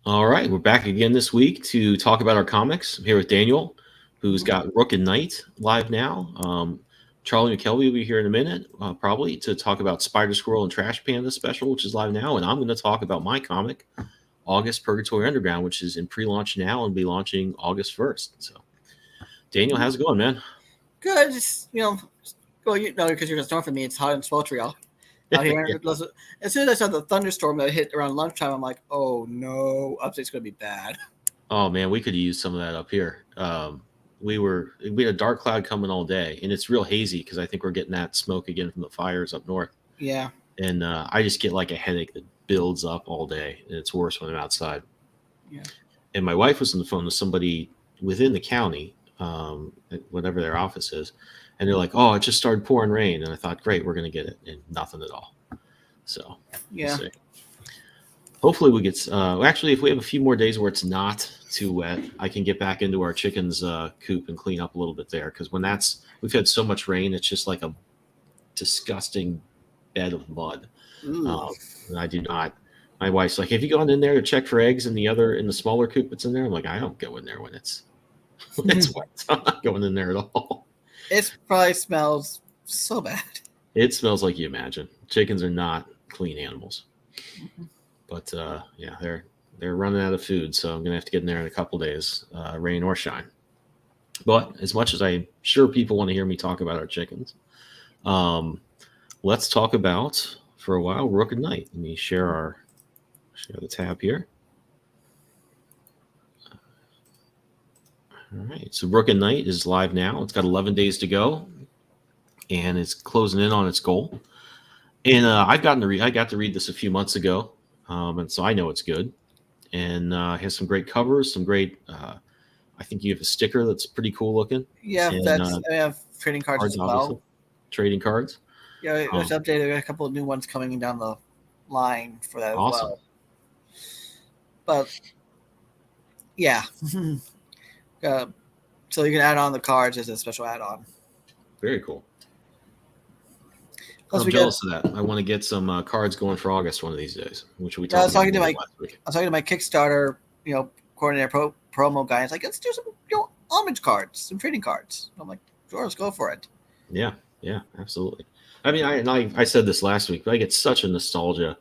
All right, we're back again this week to talk about our comics. I'm here with Daniel, who's Mhm. got Rook and Knight live now. Charlie McKelvey will be here in a minute, probably, to talk about Spider-Squirrel and Trash Panda special, which is live now. And I'm going to talk about my comic, August Purgatory Underground, which is in pre-launch now and be launching August 1st. So, Daniel, how's it going, man? Good, just well, because you're just north of me, it's hot and sweltering out here. Yeah. As soon as I saw the thunderstorm that hit around lunchtime, I'm like, oh no, upstate's gonna be bad. Oh man, we could use some of that up here. We had a dark cloud coming all day, and it's real hazy because I think we're getting that smoke again from the fires up north. Yeah, And I just get like a headache that builds up all day, and it's worse when I'm outside. yeah. And my wife was on the phone with somebody within the county, whatever their office is, and they're like, "Oh, it just started pouring rain," and I thought, "Great, we're gonna get it," and nothing at all. So we'll Yeah. see. Hopefully, we get. Actually, if we have a few more days where it's not too wet, I can get back into our chickens' coop and clean up a little bit there. Because we've had so much rain, it's just like a disgusting bed of mud. Ooh. And I do not. My wife's like, "Have you gone in there to check for eggs in the smaller coop that's in there?" I'm like, "I don't go in there when it's when it's wet. I'm not going in there at all." It probably smells so bad. It smells like you imagine. Chickens are not clean animals, but yeah, they're running out of food, so I'm gonna have to get in there in a couple days, rain or shine. But as much as I'm sure people want to hear me talk about our chickens, um, let's talk about for a while Rook and Knight. Let me share the tab here. All right, so Rook and Knight is live now. It's got 11 days to go, and it's closing in on its goal. And I got to read this a few months ago, and so I know it's good. And it has some great covers, some great. I think you have a sticker that's pretty cool looking, Yeah, and that's I have trading cards cards, as obviously, well. trading cards. Yeah, it was Um, updated. Got a couple of new ones coming down the line for that as awesome, well. But yeah, uh, so you can add on the cards as a special add-on. very cool. Plus, I'm we got. jealous of that. I want to get some cards going for August one of these days, which we Yeah, talked about a little bit last week. I was talking to my Kickstarter, coordinator promo guy. It's like, let's do some, homage cards, some trading cards. I'm like, sure, let's go for it. Yeah, yeah, absolutely. I mean, I said this last week, but I get such a nostalgia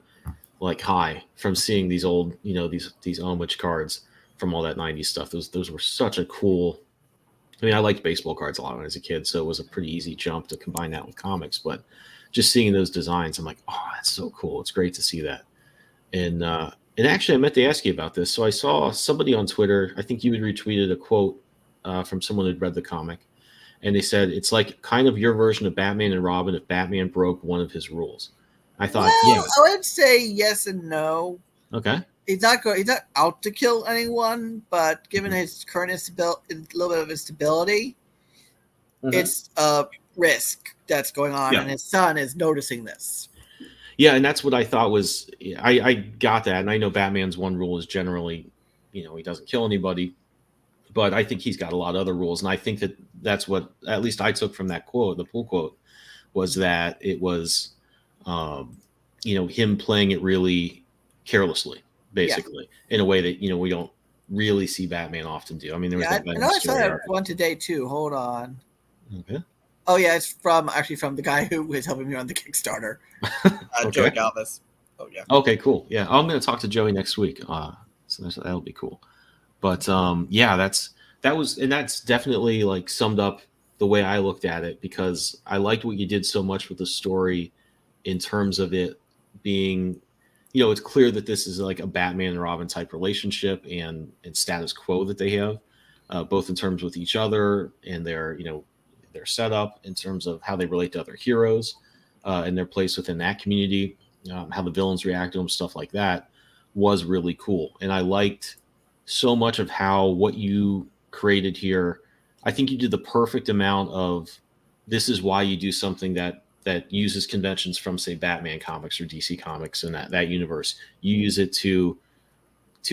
like high from seeing these old, these homage cards from all that '90s stuff. Those were such a cool. I mean, I liked baseball cards a lot when I was a kid, so it was a pretty easy jump to combine that with comics. But just seeing those designs, I'm like, oh, that's so cool. It's great to see that. And actually, I meant to ask you about this. So I saw somebody on Twitter. I think you had retweeted a quote from someone who'd read the comic, and they said it's like kind of your version of Batman and Robin if Batman broke one of his rules. I Well, thought, yeah, I would say yes and no. okay, He's not out to kill anyone, but given mm-hmm. his current instability, a little bit of instability, Mm-hmm. it's a risk that's going on, Yeah, and his son is noticing this. yeah, and that's what I thought was. I got that, and I know Batman's one rule is generally, he doesn't kill anybody, but I think he's got a lot of other rules, and I think that's what at least I took from that quote, the pool quote, was that it was, um, him playing it really carelessly, Yeah, basically, in a way that we don't really see Batman often do. I mean, there was yeah. that I Venom know I saw story that arc. one today too. Hold on. Okay. Oh yeah, it's from the guy who was helping me on the Kickstarter, Joey Okay. Galvis. Oh yeah. Okay. Cool. Yeah, I'm going to talk to Joey next week. So that'll be cool. But yeah, that's definitely like summed up the way I looked at it because I liked what you did so much with the story in terms of it being, it's clear that this is like a Batman and Robin type relationship and status quo that they have, both in terms with each other and their setup in terms of how they relate to other heroes and their place within that community, how the villains react to them, stuff like that was really cool. And I liked so much of how what you created here. I think you did the perfect amount of this is why you do something that uses conventions from say Batman comics or DC comics and that universe. You use it to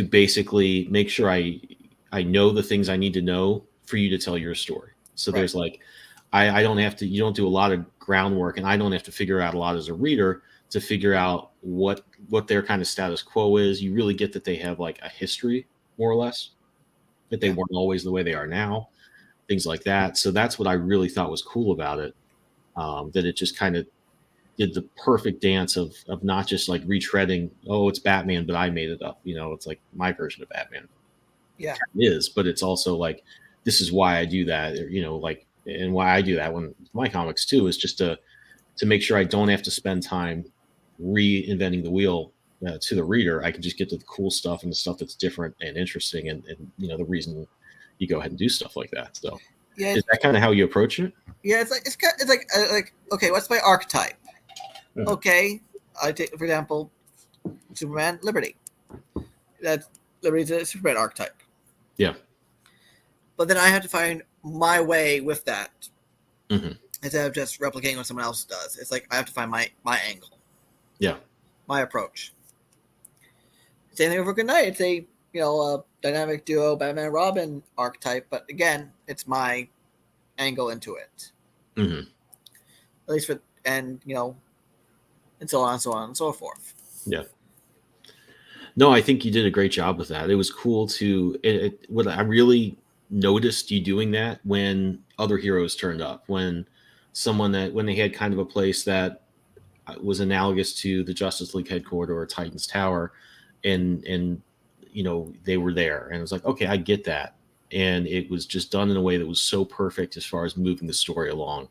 basically make sure I know the things I need to know for you to tell your story. So Right. there's like I don't have to you don't do a lot of groundwork, and I don't have to figure out a lot as a reader to figure out what their kind of status quo is. You really get that they have like a history, more or less, that they weren't always the way they are now, things like that. So that's what I really thought was cool about it. That it just kind of did the perfect dance of not just like retreading, oh, it's Batman, but I made it up. It's like my version of Batman. Yeah. It is, but it's also like, this is why I do that, like, and why I do that when my comics too, is just to make sure I don't have to spend time reinventing the wheel to the reader. I can just get to the cool stuff and the stuff that's different and interesting, and the reason you go ahead and do stuff like that. So Yeah. Is that kind of how you approach it? Yeah, it's like okay, what's my archetype? Mhm. Okay, I take for example, Superman, Liberty. That's Liberty's a Superman archetype. Yeah. But then I have to find my way with that Mm-hmm. instead of just replicating what someone else does. It's like I have to find my angle. Yeah. My approach. Same thing with Rook and Knight. It's a a dynamic duo Batman and Robin archetype, but again, it's my angle into it. Mm-hmm. At least for and so on and so on and so forth. Yeah. No, I think you did a great job with that. It was cool what I really noticed you doing that when other heroes turned up, when they had kind of a place that was analogous to the Justice League headquarters or Titan's Tower, and they were there, and it was like, okay, I get that, and it was just done in a way that was so perfect as far as moving the story along,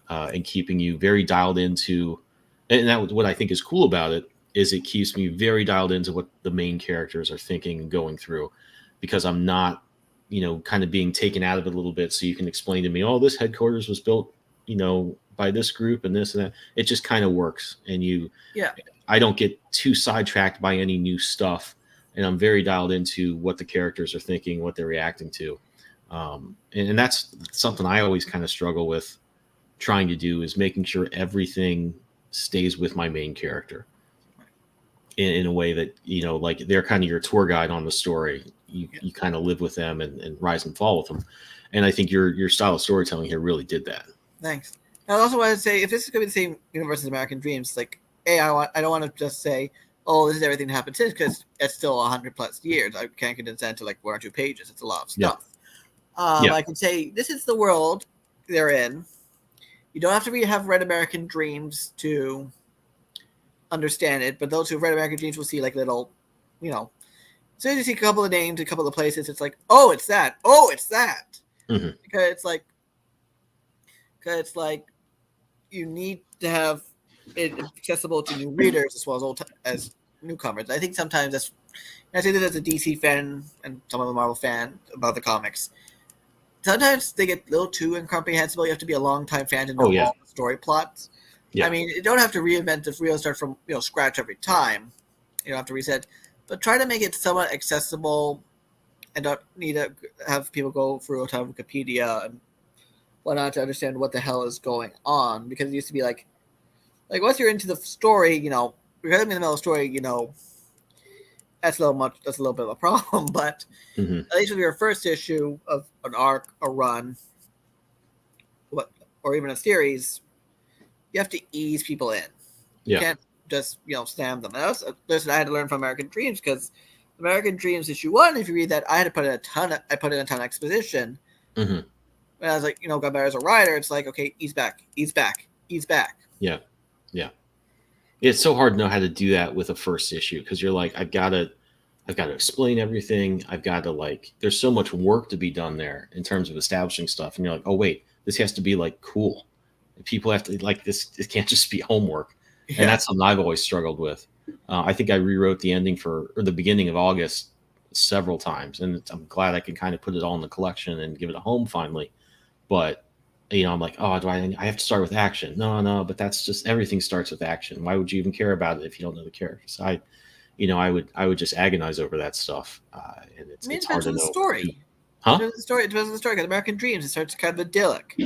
and keeping you very dialed into, and that was what I think is cool about it, is it keeps me very dialed into what the main characters are thinking and going through, because I'm not, kind of being taken out of it a little bit. So you can explain to me, oh, this headquarters was built, by this group and this and that. It just kind of works. And I don't get too sidetracked by any new stuff. And I'm very dialed into what the characters are thinking, what they're reacting to. And that's something I always kind of struggle with trying to do, is making sure everything stays with my main character in a way that, like they're kind of your tour guide on the story. You kind of live with them and rise and fall with them. And I think your style of storytelling here really did that. Thanks. I also want to say, if this is going to be the same universe as American Dreams, like, I don't want to just say, oh, this is everything that happened since, because it's still 100+ years. I can't condense that into like 1 or 2 pages. It's a lot of stuff. I can say, this is the world they're in. You don't have to have read American Dreams to understand it, but those who've read American Dreams will see like little, as soon as you see a couple of names, a couple of places, it's like, oh, it's that. Oh, it's that. Mm-hmm. Because it's like you need to have it accessible to new readers as well as newcomers. I think sometimes I say this as a DC fan and some of a Marvel fan about the comics. Sometimes they get a little too incomprehensible. You have to be a long-time fan to know all the story plots. Yeah. I mean, you don't have to reinvent the wheel, start from scratch every time. You don't have to reset, but try to make it somewhat accessible, and don't need to have people go through a ton of Wikipedia and whatnot to understand what the hell is going on. Because it used to be like once you're into the story, you're in the middle of the story, that's a little bit of a problem. But at least with your first issue of an arc, a run, or even a series, you have to ease people in. You can't just slam them. And listen, I had to learn from American Dreams, because American Dreams issue 1, if you read that, I had to put in a ton of exposition. Mm-hmm. And I was like, got better as a writer. It's like, okay, ease back. Yeah. It's so hard to know how to do that with a first issue, because you're like, I've got to explain everything. I've got to there's so much work to be done there in terms of establishing stuff. And you're like, oh wait, this has to be cool. People have to this. It can't just be homework. Yeah. And that's something I've always struggled with. I think I rewrote the ending for the beginning of August several times, and I'm glad I can kind of put it all in the collection and give it a home finally. But I'm like, oh, I have to start with action? No, but that's just, everything starts with action. Why would you even care about it if you don't know the characters? I would just agonize over that stuff, and it's hard to know. Story. Huh? It depends on the story. Because American Dreams, it starts kind of idyllic.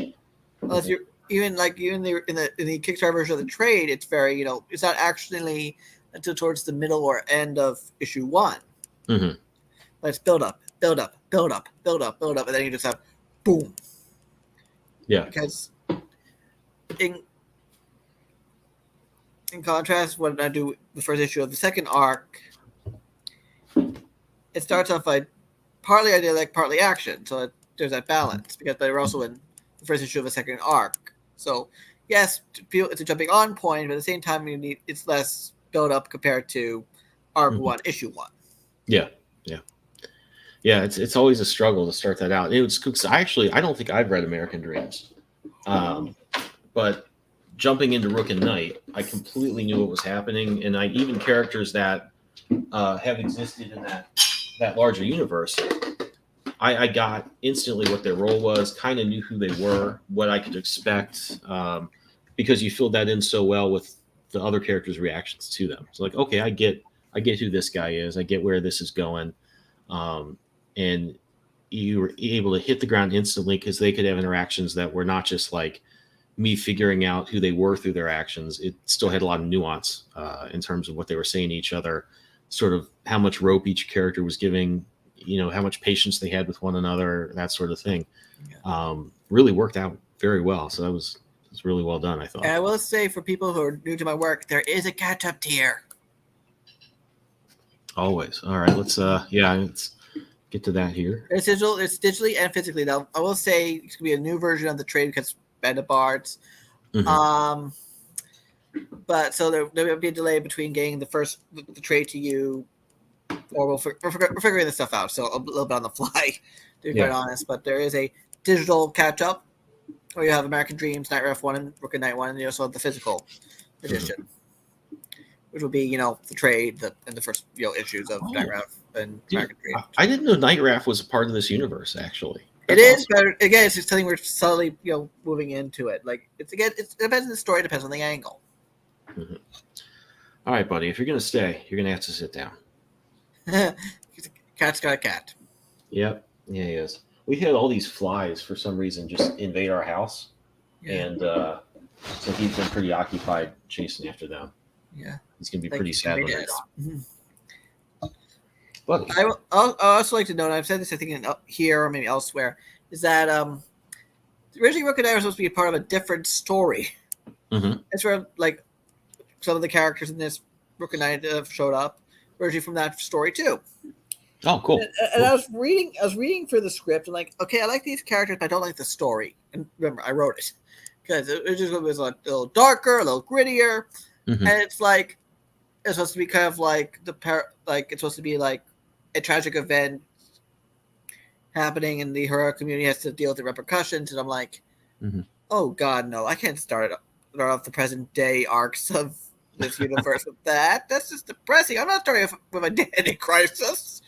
Unless you're even in the Kickstarter version of the trade, it's very it's not actually until towards the middle or end of issue 1. Mm-hmm. But it's build up, and then you just have boom. Yeah. Because in contrast, when I do the first issue of the second arc, it starts off like partly idyllic, partly action. So there's that balance because they're also in the first issue of the second arc. So yes, it's a jumping on point, but at the same time, it's less build up compared to arc one, issue one. Yeah, yeah, yeah. It's always a struggle to start that out. It's cause I don't think I've read American Dreams, but jumping into Rook and Knight, I completely knew what was happening, and I even characters that have existed in that larger universe. I got instantly what their role was, kind of knew who they were, what I could expect, because you filled that in so well with the other characters' reactions to them. So like, okay, I get who this guy is, I get where this is going, and you were able to hit the ground instantly because they could have interactions that were not just like me figuring out who they were through their actions. It still had a lot of nuance in terms of what they were saying to each other, sort of how much rope each character was giving, how much patience they had with one another, that sort of thing. Really worked out very well. So that was really well done, I thought. And I will say, for people who are new to my work, there is a catch-up tier. Always. All right, let's get to that here. It's digital. It's digitally and physically. Now, I will say it's gonna be a new version of the trade because Panda Bards. But so there will be a delay between getting the trade to you, or we're figuring this stuff out. So a little bit on the fly, to be quite honest. But there is a digital catch up where you have American Dreams, Night Ref 1, and Rook and Knight 1, and you also have the physical edition, which will be the trade and the first issues of Night Ref and American Dreams. I didn't know Night Ref was a part of this universe. Actually, That's awesome. But again, it's just something we're slowly moving into it. Like it depends on the story, depends on the angle. All right, buddy. If you're gonna stay, you're gonna have to sit down. Cat's got a cat. Yep. Yeah, he is. We had all these flies for some reason just invade our house, and so he's been pretty occupied chasing after them. Yeah, he's gonna be pretty sad when they're gone. But I also like to note, and I've said this I think here or maybe elsewhere, is that originally Rook and Knight was supposed to be a part of a different story. It's where like some of the characters in this Rook and Knight have showed up originally from that story too. Oh, cool. And I was reading through the script and like, okay, I like these characters, but I don't like the story. And remember, I wrote it because it was a little darker, a little grittier, and it's like it's supposed to be kind of like it's supposed to be like a tragic event happening, and the heroic community has to deal with the repercussions. And I'm like, oh God, no, I can't start off the present day arcs of this universe with that. That's just depressing. I'm not starting with a identity crisis.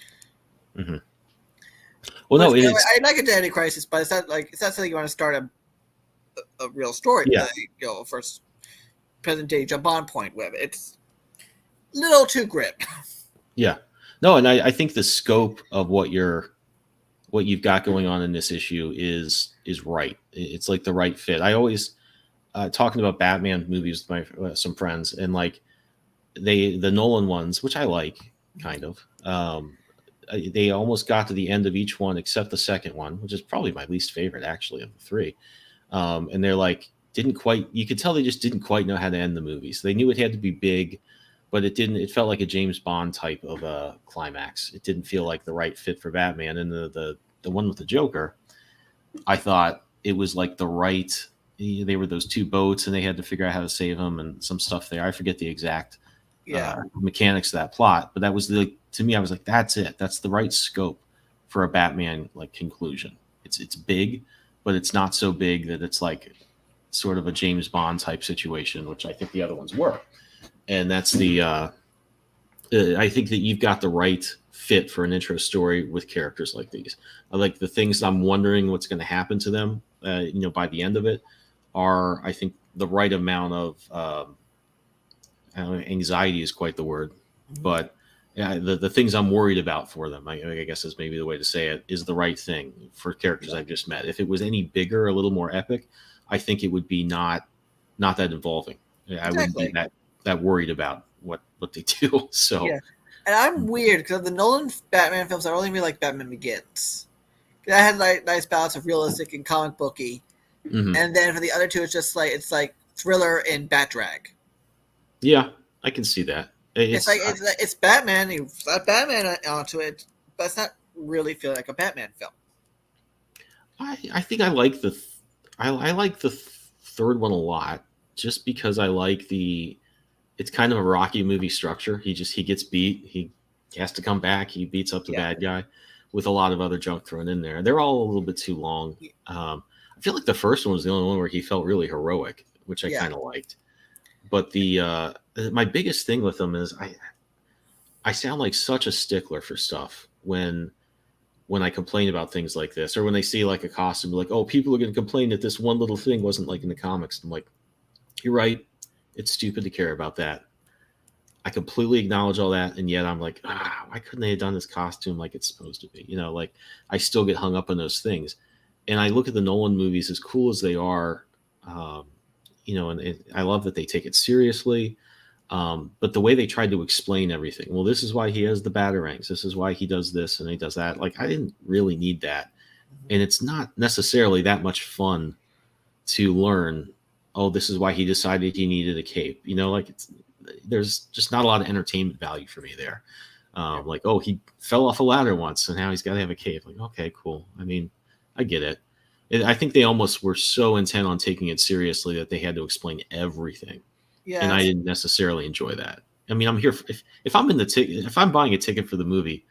Well, no, I like a identity crisis, but it's not something you want to start a real story. Yeah. First present day jump on point with. It's a little too grim. Yeah. No, and I think the scope of what you've got going on in this issue is right. It's like the right fit. I always talking about Batman movies with some friends, and like the Nolan ones, which I like kind of. They almost got to the end of each one except the second one, which is probably my least favorite actually of the three. And they're like, you could tell they just didn't quite know how to end the movies. They knew it had to be big, but it felt like a James Bond type of a climax. It didn't feel like the right fit for Batman. And the one with the Joker, I thought it was like they were those two boats and they had to figure out how to save them and some stuff there. I forget the exact mechanics of that plot, but that was to me, I was like, that's it. That's the right scope for a Batman like conclusion. It's big, but it's not so big that it's like sort of a James Bond type situation, which I think the other ones were. And that's I think that you've got the right fit for an intro story with characters like these. I like the things I'm wondering what's going to happen to them, by the end of it are, I think, the right amount of anxiety is quite the word, but the things I'm worried about for them, I guess is maybe the way to say it, is the right thing for characters I've just met. If it was any bigger, a little more epic, I think it would be not that involving. I wouldn't be that worried about what they do. So yeah, and I'm weird because the Nolan Batman films, I only really like Batman Begins. I had like nice balance of realistic and comic booky, and then for the other two, it's just like thriller and bat drag. Yeah, I can see that. It's like it's Batman. You slap Batman onto it, but it's not really feel like a Batman film. I think I like I like the third one a lot, just because I like it's kind of a Rocky movie structure. He gets beat, he has to come back, he beats up the Yeah. bad guy, with a lot of other junk thrown in there. They're all a little bit too long. I feel like the first one was the only one where he felt really heroic, which I Yeah. kind of liked. But the my biggest thing with them is I sound like such a stickler for stuff when I complain about things like this, or when they see like a costume, like, oh, people are going to complain that this one little thing wasn't like in the comics. I'm like, you're right. It's stupid to care about that. I completely acknowledge all that, and yet I'm like, why couldn't they have done this costume like it's supposed to be? Like I still get hung up on those things, and I look at the Nolan movies, as cool as they are, um, and I love that they take it seriously. But the way they tried to explain everything, well, this is why he has the batarangs. This is why he does this and he does that. Like, I didn't really need that. And it's not necessarily that much fun to learn, oh, this is why he decided he needed a cape. Like there's just not a lot of entertainment value for me there. Like, oh, he fell off a ladder once and now he's got to have a cape. Like, okay, cool. I mean, I get it. I think they almost were so intent on taking it seriously that they had to explain everything, and I Yes. didn't necessarily enjoy that. I mean, I'm here if I'm in the ticket, if I'm buying a ticket for the movie,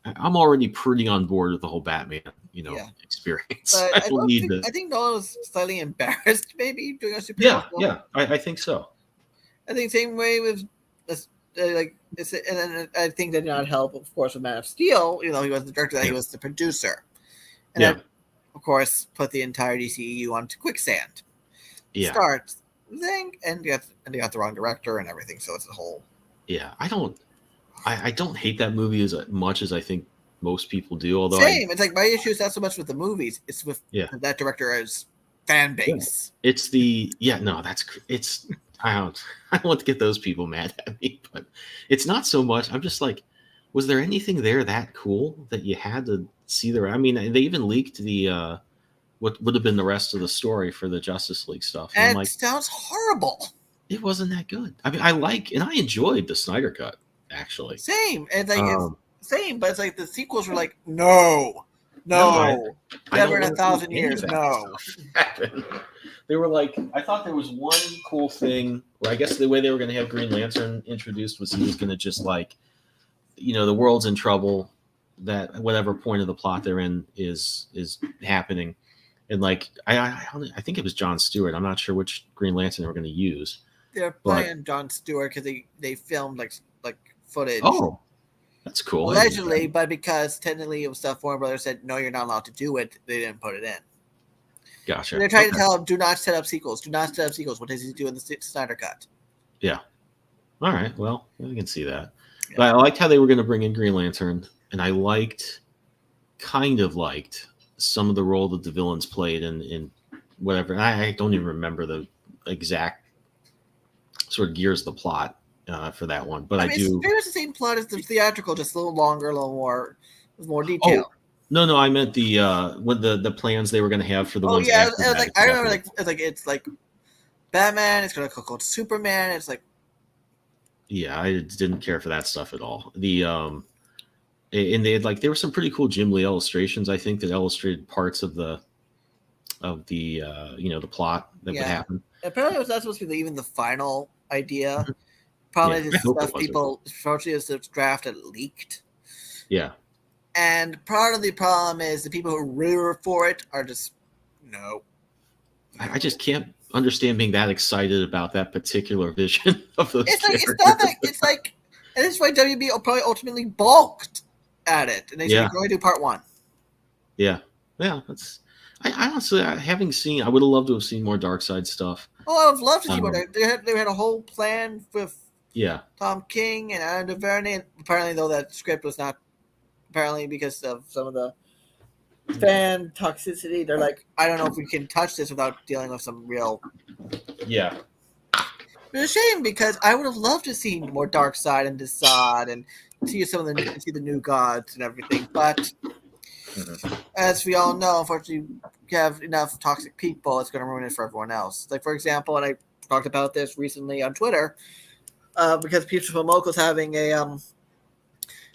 I'm already pretty on board with the whole Batman, Yeah. experience. But I don't need the. I think Nolan was slightly embarrassed, maybe doing a superhero Yeah, film. yeah, I think so. I think same way with like it's, and then I think that did not help, of course, with Man of Steel. He was the director, that he Yeah, was the producer, and yeah, that, of course, put the entire DCEU onto quicksand. yeah, Start thing, and they got the wrong director and everything, so it's a whole. yeah. I don't hate that movie as much as I think most people do. Although Same. It's like my issue is not so much with the movies; it's with yeah, that director's fan yeah. base. It's no, it's I don't I don't want to get those people mad at me, but it's not so much. I'm just like, was there anything there that cool that you had to see there? I mean, they even leaked the what would have been the rest of the story for the Justice League stuff, and I'm And it like, sounds horrible. it wasn't that good. I mean, and I enjoyed the Snyder cut actually. Same. It's like it's Um, same, but it's like the sequels were like, no, no, I never don't in a want to see thousand any of years, that no. stuff happen. They were like, I thought there was one cool thing where I guess the way they were going to have Green Lantern introduced was he was going to just like, the world's in trouble, that whatever point of the plot they're in is happening, and like I think it was John Stewart. I'm not sure which Green Lantern they were going to use, They're but playing Jon Stewart because they filmed like footage oh, that's cool. I didn't know allegedly, that. but because technically it was stuff Warner Brothers said no, you're not allowed to do it, they didn't put it in. Gotcha. They're trying to Okay. tell him, do not set up sequels. Do not set up sequels. What does he do in the Snyder Cut? Yeah. All right. Well, I can see that. Yeah. But I liked how they were going to bring in Green Lantern, and I kind of liked some of the role that the villains played in whatever. I don't even remember the exact sort of gears of the plot for that one, but I I mean, it's do. pretty much the same plot as the theatrical, just a little longer, a little more, with more detail. Oh, no, I meant the what the plans they were going to have for the Oh ones yeah, after it was that. like I remember, like it's like Batman. It's gonna go called Superman. It's like Yeah, I didn't care for that stuff at all. And they had like there were some pretty cool Jim Lee illustrations, I think, that illustrated parts of the plot that would yeah. happen. Apparently, it was not supposed to be even the final idea. Probably Yeah, I just hope it stuff wasn't. people, especially as the draft had leaked. Yeah, And part of the problem is the people who really were for it are just no. I just can't understand being that excited about that particular vision of those It's like characters. it's not that it's like, and this is why WB probably ultimately balked at it, and they said Yeah, you're going to do part one. yeah. That's. I honestly, having seen, I would have loved to have seen more Dark Side stuff. Oh, I would love to see what Um, they had a whole plan with yeah, Tom King and Anna DuVernay. And apparently, though, that script was not apparently because of some of the fan toxicity. They're like, I don't know if we can touch this without dealing with some real. yeah, It's a shame because I would have loved to see more Dark Side and Desaad and see the new gods and everything. But as we all know, unfortunately, you have enough toxic people, it's going to ruin it for everyone else. Like, for example, and I talked about this recently on Twitter, because Peach Momoko's having a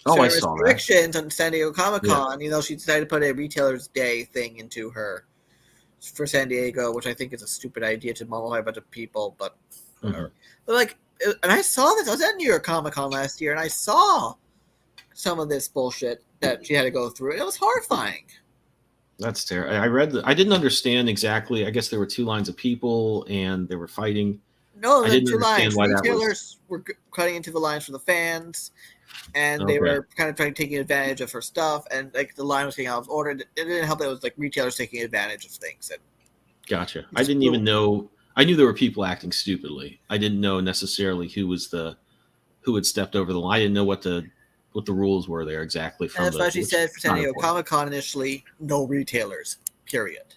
Oh, I certain saw that. restrictions on San Diego Comic Yeah. Con. She decided to put a Retailers Day thing into her for San Diego, which I think is a stupid idea to mummify a bunch of people, but whatever. Mhm. But and I saw this. I was at New York Comic Con last year, and I saw some of this bullshit that she had to go through. It was horrifying. That's terrible. I read I didn't understand exactly. I guess there were two lines of people and they were fighting. No, I the didn't two understand lines. why that was. Retailers were cutting into the lines for the fans, and they Okay. were kind of taking advantage of her stuff, and the line was getting out of order. It didn't help that it was retailers taking advantage of things. And Gotcha. I didn't even know. I knew there were people acting stupidly. I didn't know necessarily who had stepped over the line. I didn't know what the rules were there exactly. And that's why she said for San Diego Comic Con initially, no retailers, period.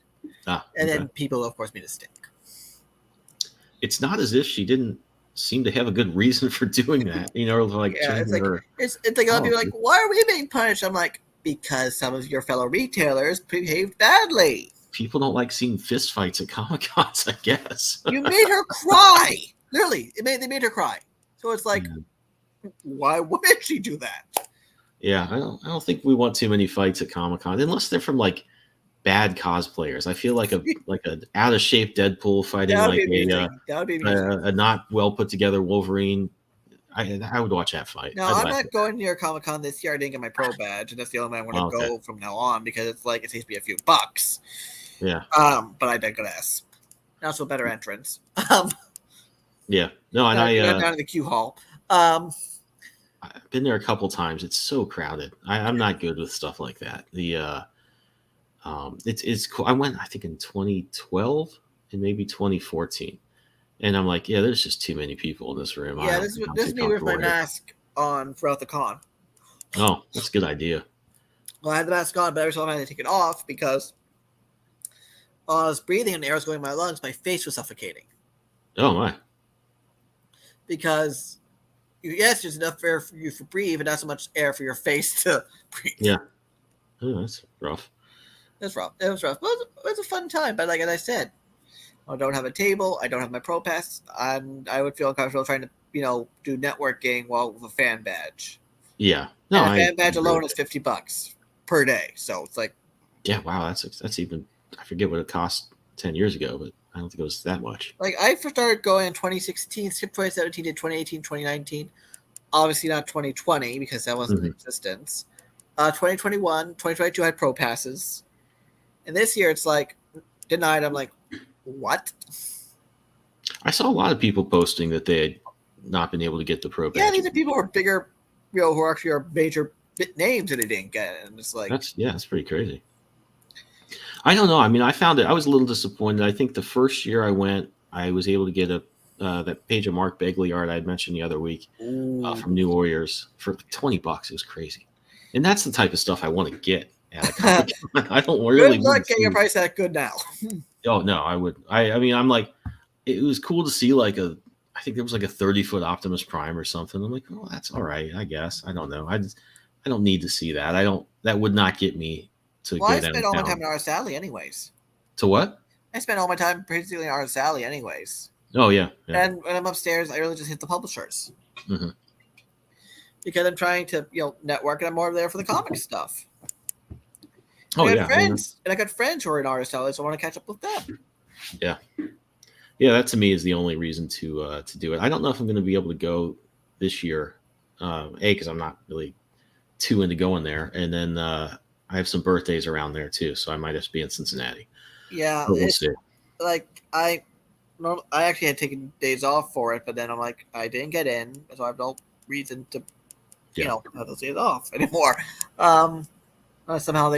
And then people, of course, made a stink. It's not as if she didn't seem to have a good reason for doing that. It's like her. It's like a lot of people are like, why are we being punished? I'm like, because some of your fellow retailers behaved badly. People don't like seeing fist fights at Comic Cons, I guess. You made her cry. Literally, they made her cry. So it's like, why wouldn't she do that? Yeah, I don't think we want too many fights at Comic Con unless they're from bad cosplayers. I feel like an out of shape Deadpool fighting a not well put together Wolverine. I would watch that fight. No, I'm not going near Comic Con this year. I didn't get my pro badge, and that's the only way I want to go from now on because it's it seems to be a few bucks. Yeah. But I digress. Also, better entrance. Yeah. No, and I down in the queue hall. I've been there a couple times. It's so crowded. I'm not good with stuff like that. It's cool. I went, I think, in 2012 and maybe 2014, and I'm like, yeah, there's just too many people in this room. Yeah, this is me with my mask on throughout the con. Oh, that's a good idea. Well, I had the mask on, but every time I had to take it off because I was breathing and air was going in my lungs. My face was suffocating. Oh my! Because yes, there's enough air for you to breathe, and not so much air for your face to breathe. Yeah, oh, that's rough. It was rough. It was a fun time, but as I said, I don't have a table. I don't have my pro pass, and I would feel uncomfortable trying to do networking with a fan badge. Yeah, no, and a fan badge alone is $50 per day. So it's like, yeah, wow, that's even, I forget what it cost 10 years ago, but I don't think it was that much. I first started going in 2016, skipped 2017 to 2018, 2019. Obviously not 2020 because that wasn't in existence. 2021, 2022 I had pro passes. And this year it's denied. I'm like, what? I saw a lot of people posting that they had not been able to get the pro badge. Yeah, these are people who are bigger, who actually are major names that they didn't get it. And it's that's pretty crazy. I don't know. I mean, I found it. I was a little disappointed. I think the first year I went, I was able to get that page of Mark Begley art I had mentioned the other week from New Warriors for $20. It was crazy, and that's the type of stuff I want to get at a comic. I don't really. Good luck getting your price that good now. Oh no, I would. I mean, I'm like, it was cool to see I think there was a 30-foot Optimus Prime or something. I'm like, oh, that's all right, I guess. I don't know. I don't need to see that. That would not get me to go downtown. I spent all my time in Artist Alley anyways. To what? I spent all my time basically in Artist Alley anyways. Oh, yeah. And when I'm upstairs, I really just hit the publishers. Because I'm trying to, network, and I'm more there for the comic stuff. Oh, I got friends who are in Artist Alley, so I want to catch up with them. Yeah. Yeah, that to me is the only reason to do it. I don't know if I'm going to be able to go this year. Because I'm not really too into going there. And then I have some birthdays around there, too, so I might just be in Cincinnati. Yeah. But we'll see. I actually had taken days off for it, but then I'm like, I didn't get in, so I have no reason to, have those days off anymore. Somehow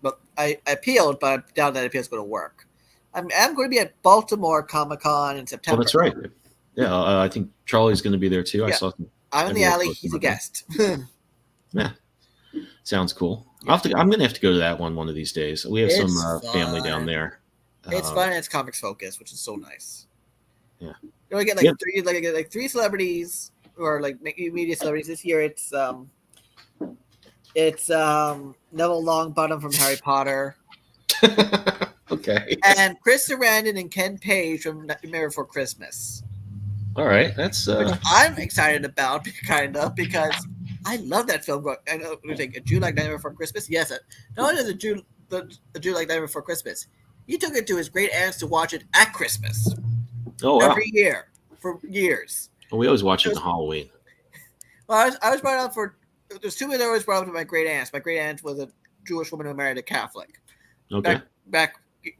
but I appealed, but I doubt that appeal is going to work. I'm going to be at Baltimore Comic Con in September. Oh, that's right. Yeah, I think Charlie's going to be there too. Yeah. I saw him. I'm in the alley. He's a guest. Yeah, sounds cool. I'm going to have to go to that one of these days. We have some family down there. It's fun and it's comics focused, which is so nice. Yeah. You get three celebrities who are media celebrities. This year it's Neville Longbottom from Harry Potter. Okay. And Chris Sarandon and Ken Page from Nightmare Before Christmas. All right, that's which I'm excited about, kind of, because I love that film. I know we think a Jew Like Nightmare Before Christmas. Yes, not only does the Jew Like Nightmare Before Christmas, he took it to his great aunts to watch it at Christmas oh wow. every year for years. Well, we always watch it in was, Halloween. well, I was brought up for. There's two ways I was brought up with my great aunts. My great aunt was a Jewish woman who married a Catholic. Okay. Back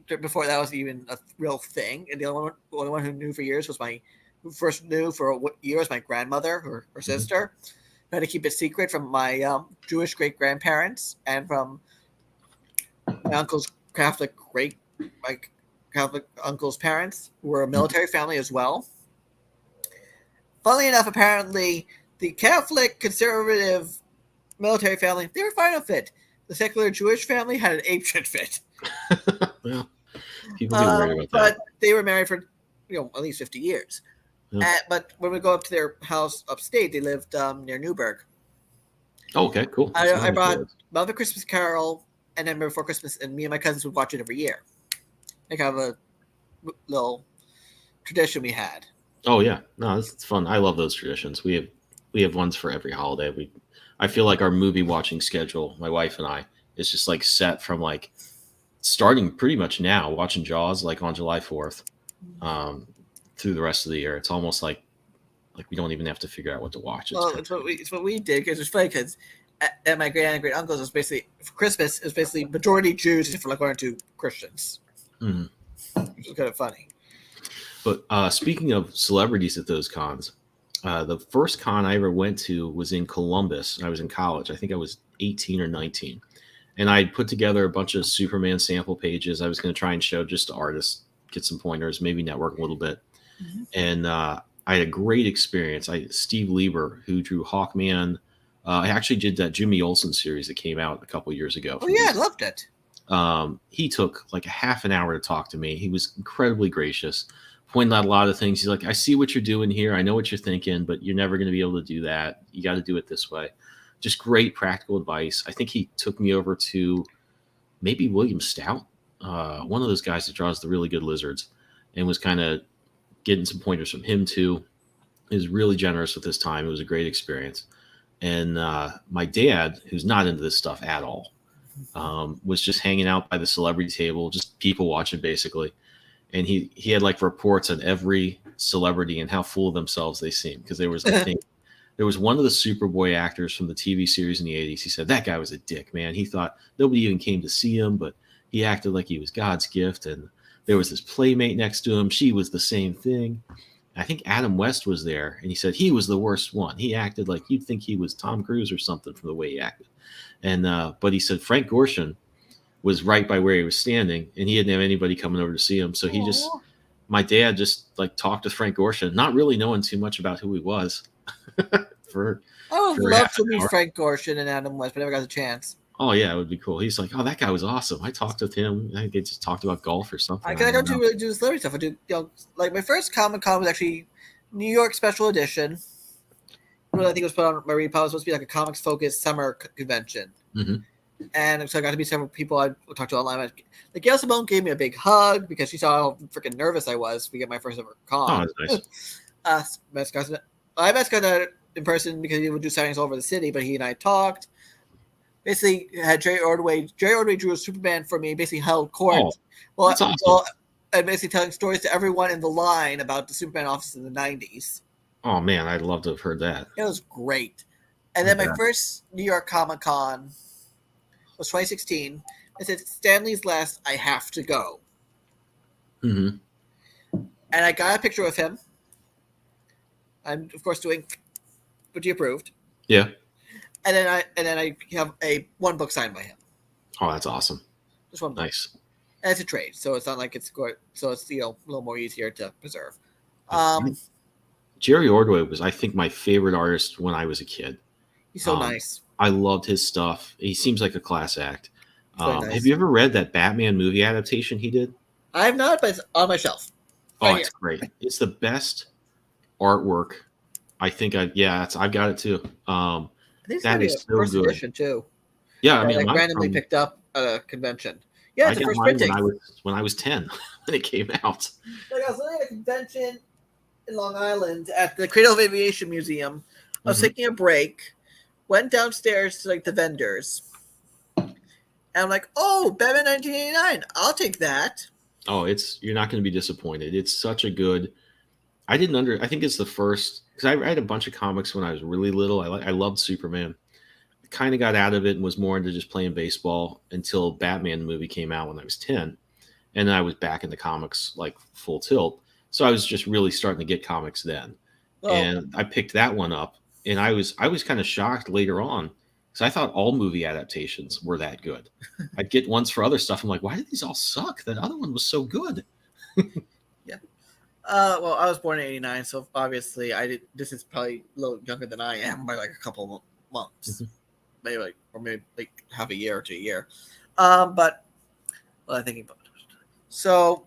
before that was even a real thing, and the only one who knew for years was who first knew for years my grandmother, her sister. I had to keep it secret from my Jewish great grandparents and from my uncle's my Catholic uncle's parents, who were a military family as well. Funnily enough, apparently the Catholic conservative military family, they were fine with it. The secular Jewish family had an apeshit fit. Well, people get worried about that. But they were married for at least 50 years. Yeah. But when we go up to their house upstate, they lived near Newburgh. Oh, okay, cool. I brought Mother Christmas Carol and Nightmare Before Christmas, and me and my cousins would watch it every year. Like have a little tradition we had. Oh yeah, no, it's fun. I love those traditions. We have ones for every holiday. I feel like our movie watching schedule, my wife and I, is just like set from like starting pretty much now, watching Jaws like on July 4th, through the rest of the year. It's almost like we don't even have to figure out what to watch. It's what we did, because it's funny because at my great aunt and great uncles, it was basically for Christmas. It was basically majority Jews except for like one or two Christians. Mm-hmm. Which is kind of funny. But speaking of celebrities at those cons, the first con I ever went to was in Columbus. I was in college. I think I was 18 or 19. And I put together a bunch of Superman sample pages. I was going to try and show just to artists, get some pointers, maybe network a little bit. Mm-hmm. And I had a great experience. Steve Lieber, who drew Hawkman, I actually did that Jimmy Olsen series that came out a couple years ago. Oh, yeah, I loved it. He took like a half an hour to talk to me. He was incredibly gracious, pointed out a lot of things. He's like, I see what you're doing here. I know what you're thinking, but you're never going to be able to do that. You got to do it this way. Just great practical advice. I think he took me over to maybe William Stout, one of those guys that draws the really good lizards, and was kind of getting some pointers from him too. He was really generous with his time. It was a great experience. And my dad, who's not into this stuff at all, was just hanging out by the celebrity table, just people watching basically. And he had like reports on every celebrity and how full of themselves they seem. Because there was, I think, there was one of the Superboy actors from the TV series in the 80s. He said that guy was a dick, man. He thought nobody even came to see him, but he acted like he was God's gift. And there was this playmate next to him. She was the same thing. I think Adam West was there, and he said he was the worst one. He acted like you'd think he was Tom Cruise or something from the way he acted. And but he said Frank Gorshin was right by where he was standing, and he didn't have anybody coming over to see him. So my dad just like talked to Frank Gorshin, not really knowing too much about who he was. I would love to meet Frank Gorshin and Adam West, but never got the chance. Oh yeah, it would be cool. He's like, oh, that guy was awesome. I talked with him. I think they just talked about golf or something. I don't really do celebrity stuff. I do, like my first Comic-Con was actually New York Special Edition. What I think it was put on Marie Pop. It was supposed to be like a comics focused summer convention. Mm-hmm. And so I got to meet several people I talked to online. Like Gail Simone gave me a big hug because she saw how freaking nervous I was to get my first ever con. Oh, that's nice. I met Scott in person because he would do signings all over the city, but he and I talked. Basically, had Jerry Ordway. Jerry Ordway drew a Superman for me. Basically, held court. Oh, that's awesome. And basically telling stories to everyone in the line about the Superman office in the 90s. Oh man, I'd love to have heard that. It was great. And then my first New York Comic-Con was 2016. I said, Stanley's last, I have to go. Mm-hmm. And I got a picture with him. I'm of course doing what he approved. Yeah. And then I have one book signed by him. Oh, that's awesome. Just one book. Nice. And it's a trade, so it's not like it's good. So it's a little more easier to preserve. Jerry Ordway was, I think, my favorite artist when I was a kid. He's so nice. I loved his stuff. He seems like a class act. Nice. Have you ever read that Batman movie adaptation he did? I have not, but it's on my shelf. It's great. It's the best artwork. I think I've got it too. I think that is so first good. edition too. Yeah, I mean, I randomly picked up at a convention. Yeah, it's the first printing. When I was 10 when it came out. Like I was looking at a convention in Long Island at the Cradle of Aviation Museum. I was taking a break, went downstairs to like the vendors, and I'm like, "Oh, Batman 1989, I'll take that." Oh, you're not going to be disappointed. It's such a good. I think it's the first because I read a bunch of comics when I was really little. I loved Superman. Kind of got out of it and was more into just playing baseball until Batman the movie came out when I was 10, and then I was back in the comics like full tilt. So I was just really starting to get comics then, Well, and I picked that one up, and I was kind of shocked later on because I thought all movie adaptations were that good. I'd get ones for other stuff. I'm like, why did these all suck? That other one was so good. yeah. Well, I was born in '89, so obviously I did. This is probably a little younger than I am by like a couple months, maybe like half a year or 2 year. But well, I'm thinking about it. So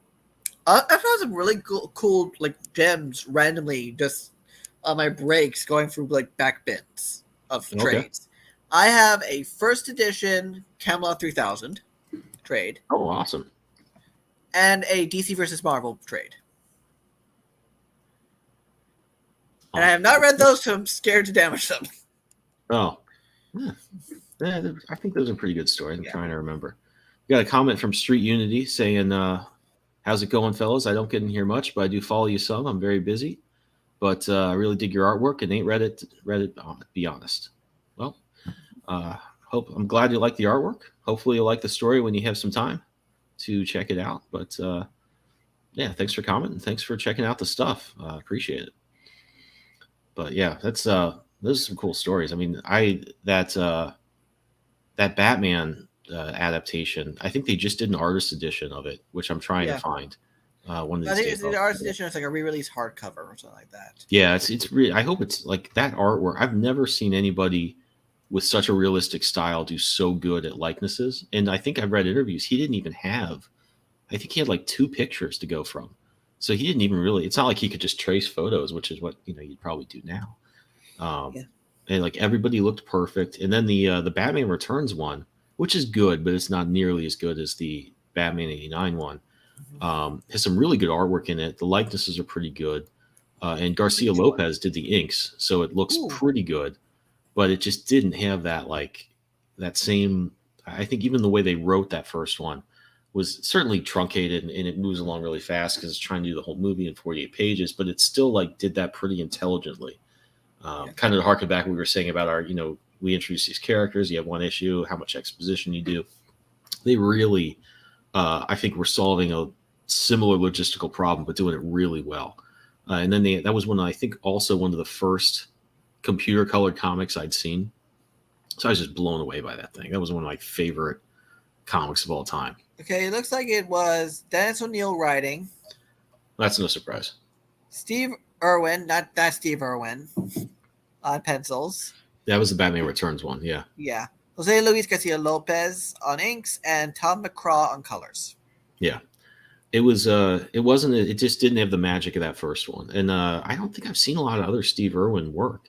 I found some really cool like gems randomly just on my breaks going through like back bins of Okay. trades. I have a first edition Camelot 3000 trade Oh, awesome. and a DC versus Marvel trade. And I have not read those, so I'm scared to damage them. Oh, yeah. Yeah, I think those are pretty good stories. I'm trying to remember. We got a comment from Street Unity saying, "How's it going, fellas? I don't get in here much, but I do follow you some. I'm very busy, but I really dig your artwork and ain't read it. Be honest. Well, I'm glad you like the artwork. Hopefully, you'll like the story when you have some time to check it out. But yeah, thanks for commenting. Thanks for checking out the stuff. Appreciate it. But yeah, those are some cool stories. I mean, that Batman adaptation. I think they just did an artist edition of it, which I'm trying to find. One of these I think days. the artist edition is like a re-release hardcover or something like that. Yeah, it's really. I hope it's like that artwork. I've never seen anybody with such a realistic style do so good at likenesses. And I think I've read interviews. He didn't even have. I think he had like 2 pictures to go from. So he didn't even really. It's not like he could just trace photos, which is what you'd probably do now. And like everybody looked perfect. And then the Batman Returns one, which is good, but it's not nearly as good as the Batman '89 one. Has some really good artwork in it. The likenesses are pretty good. And Garcia Lopez did the inks, so it looks pretty good. But it just didn't have that same. I think even the way they wrote that first one was certainly truncated and it moves along really fast because it's trying to do the whole movie in 48 pages, but it still like did that pretty intelligently. Kind of to harken back what we were saying about our, we introduce these characters, you have one issue, how much exposition you do. They really, I think we're solving a similar logistical problem, but doing it really well. And then that was I think also one of the first computer colored comics I'd seen. So I was just blown away by that thing. That was one of my favorite comics of all time. Okay, it looks like it was Dennis O'Neil writing. That's no surprise. Steve Irwin, not Steve Irwin, on pencils. That was the Batman Returns one, yeah. Yeah. Jose Luis Garcia Lopez on inks and Tom McCraw on colors. Yeah. It just didn't have the magic of that first one. And I don't think I've seen a lot of other Steve Irwin work.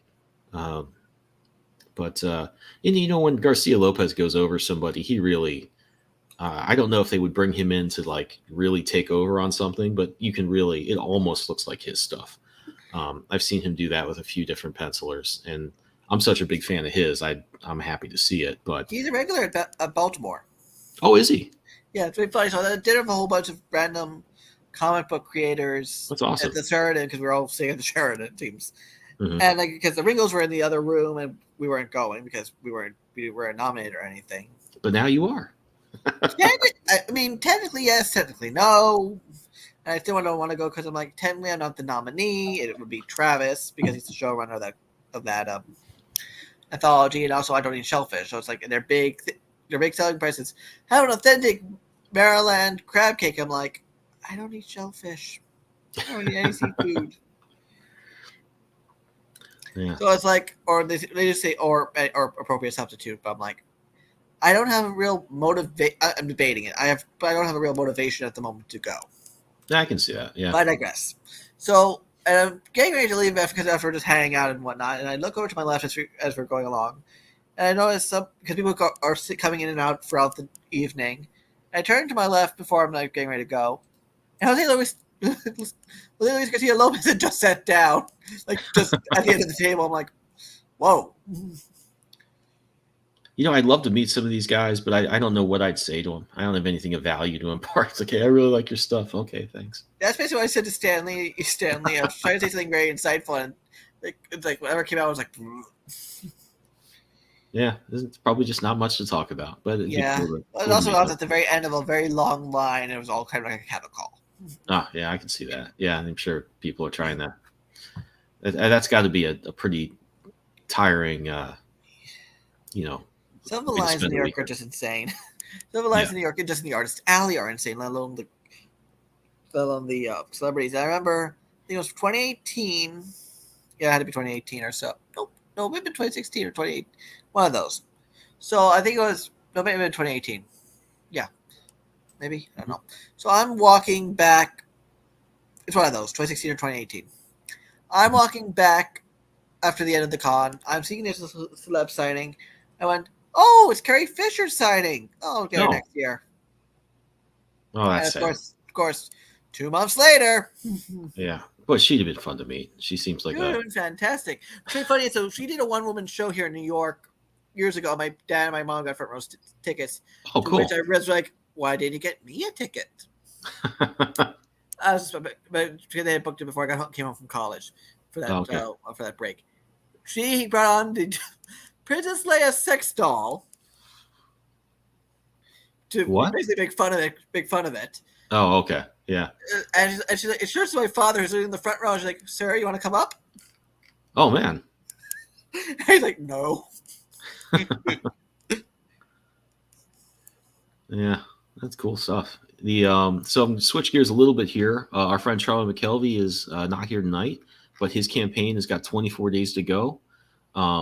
But when Garcia Lopez goes over somebody, he really, I don't know if they would bring him in to like really take over on something, but it almost looks like his stuff. I've seen him do that with a few different pencilers, and I'm such a big fan of his. I'm happy to see it. But he's a regular at Baltimore. Oh, is he? Yeah, it's really funny. So I did have a whole bunch of random comic book creators. That's awesome. At the Sheridan, because we were all staying at the Sheridan teams. And like because the Ringos were in the other room and we weren't going because we weren't nominated or anything. But now you are. Technically yes, technically no. And I still don't want to go because I'm like, technically I'm not the nominee. It would be Travis because he's the showrunner of that anthology, and also I don't eat shellfish. So it's like their big selling price is have an authentic Maryland crab cake. I'm like, I don't eat shellfish. I don't eat any seafood. Yeah. So it's like, or they just say or appropriate substitute, but I'm like, I don't have a real motivation. I'm debating it. But I don't have a real motivation at the moment to go. I can see that. Yeah. But I digress. So, and I'm getting ready to leave because we're just hanging out and whatnot, and I look over to my left as we're going along, and I notice because people are coming in and out throughout the evening. I turn to my left before I'm like getting ready to go, and Jose Luis Literally, Garcia Lopez had just sat down, like just at the end of the table. I'm like, whoa. I'd love to meet some of these guys, but I don't know what I'd say to them. I don't have anything of value to impart. It's like, hey, I really like your stuff. Okay, thanks. That's basically what I said to Stanley. I was trying to say something very insightful, and it's like whatever came out, I was like, Yeah, it's probably just not much to talk about, but it'd be yeah. cool But to also, I meet was them. at the very end of a very long line, and it was all kind of like a cattle call. Yeah, I can see that. Yeah, I'm sure people are trying that. That's got to be a pretty tiring, Some of the way to lines in spend New a York are weekend. just insane. Some of the lines Yeah. in New York, just in the artist alley, are insane. Let alone the celebrities. I remember, I think it was 2018. Yeah, it had to be 2018 or so. Nope, no, maybe 2016 or 28. One of those. So I think it was maybe 2018. Yeah, maybe I don't know. So I'm walking back. It's one of those, 2016 or 2018. I'm Mhm. walking back after the end of the con. I'm seeing this celeb signing. I went, oh, it's Carrie Fisher signing. Oh, I'll get her Oh, next year. oh, And that's sad. of course, 2 months later, Yeah, but she'd have been fun to meet. She seems she like would a have been fantastic. What's really funny is, so she did a one-woman show here in New York years ago. My dad and my mom got front row tickets, oh, to which cool. I was like, why didn't you get me a ticket? I was, but they had booked it before came home from college Okay. for that break. He brought on the Princess Leia sex doll to What? basically make fun of it. Oh, okay. Yeah. And she's like, it's sure to my father who's in the front row. She's like, Sarah, you want to come up? Oh man. And he's like, no. Yeah, that's cool stuff. So I'm gonna switch gears a little bit here. Our friend Charlie McKelvey is not here tonight, but his campaign has got 24 days to go.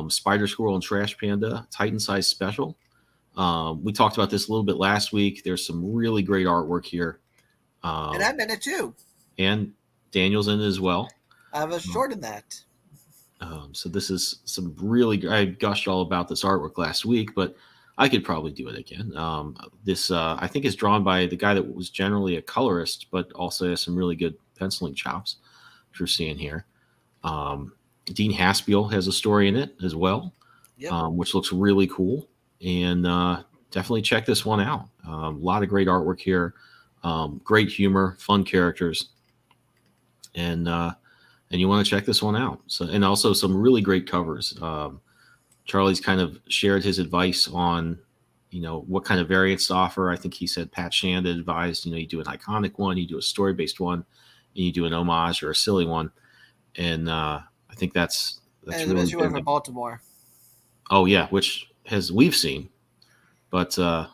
Spider-Squirrel and Trash Panda Titan Size Special. We talked about this a little bit last week. There's some really great artwork here, And um, I'm in it too. and Daniel's in it as well. I was Um, short in that. so this is some really. I gushed all about this artwork last week, but I could probably do it again. This I think is drawn by the guy that was generally a colorist, but also has some really good penciling chops, which we're seeing here. Um, Dean Haspiel has a story in it as well, Yep. which looks really cool. And definitely check this one out. A lot of great artwork here, great humor, fun characters, and you want to check this one out. So, and also some really great covers. Charlie's kind of shared his advice on, what kind of variants to offer. I think he said Pat Shand advised, you do an iconic one, you do a story based one, and you do an homage or a silly one. And I think that's And the really mystery one been from Baltimore. oh yeah, which has we've seen, but I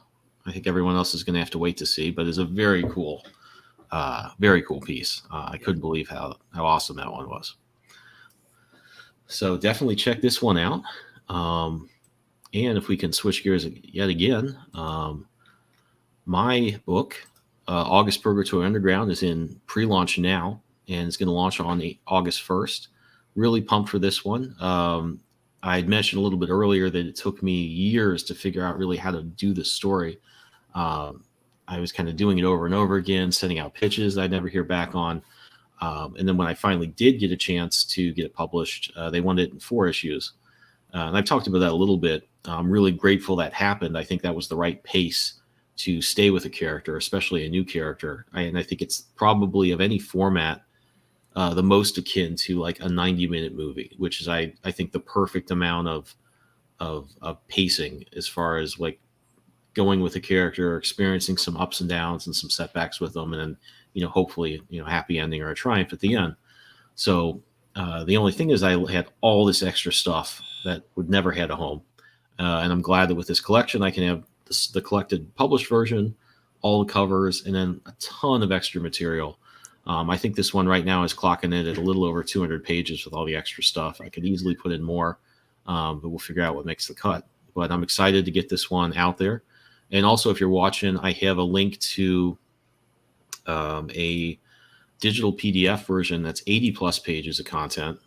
think everyone else is going to have to wait to see. But it's a very cool piece. I Yep. couldn't believe how awesome that one was. So definitely check this one out. Um, and if we can switch gears yet again, my book, August Purgatory Underground, is in pre-launch now, and it's going to launch on August 1st. Really pumped for this one. I had mentioned a little bit earlier that it took me years to figure out really how to do this story. Um, I was kind of doing it over and over again, sending out pitches I'd never hear back on. And then when I finally did get a chance to get it published, they wanted it in 4 issues. And I've talked about that a little bit. I'm really grateful that happened. I think that was the right pace to stay with a character, especially a new character. And I think it's probably of any format the most akin to like a 90-minute movie, which is I think the perfect amount of pacing as far as like going with a character, experiencing some ups and downs and some setbacks with them, and then hopefully happy ending or a triumph at the end. So the only thing is I had all this extra stuff that would never had a home, and I'm glad that with this collection I can have the collected published version, all the covers, and then a ton of extra material. I think this one right now is clocking in at a little over 200 pages with all the extra stuff. I could easily put in more, but we'll figure out what makes the cut. But I'm excited to get this one out there. And also, if you're watching, I have a link to a digital PDF version that's 80 plus pages of content,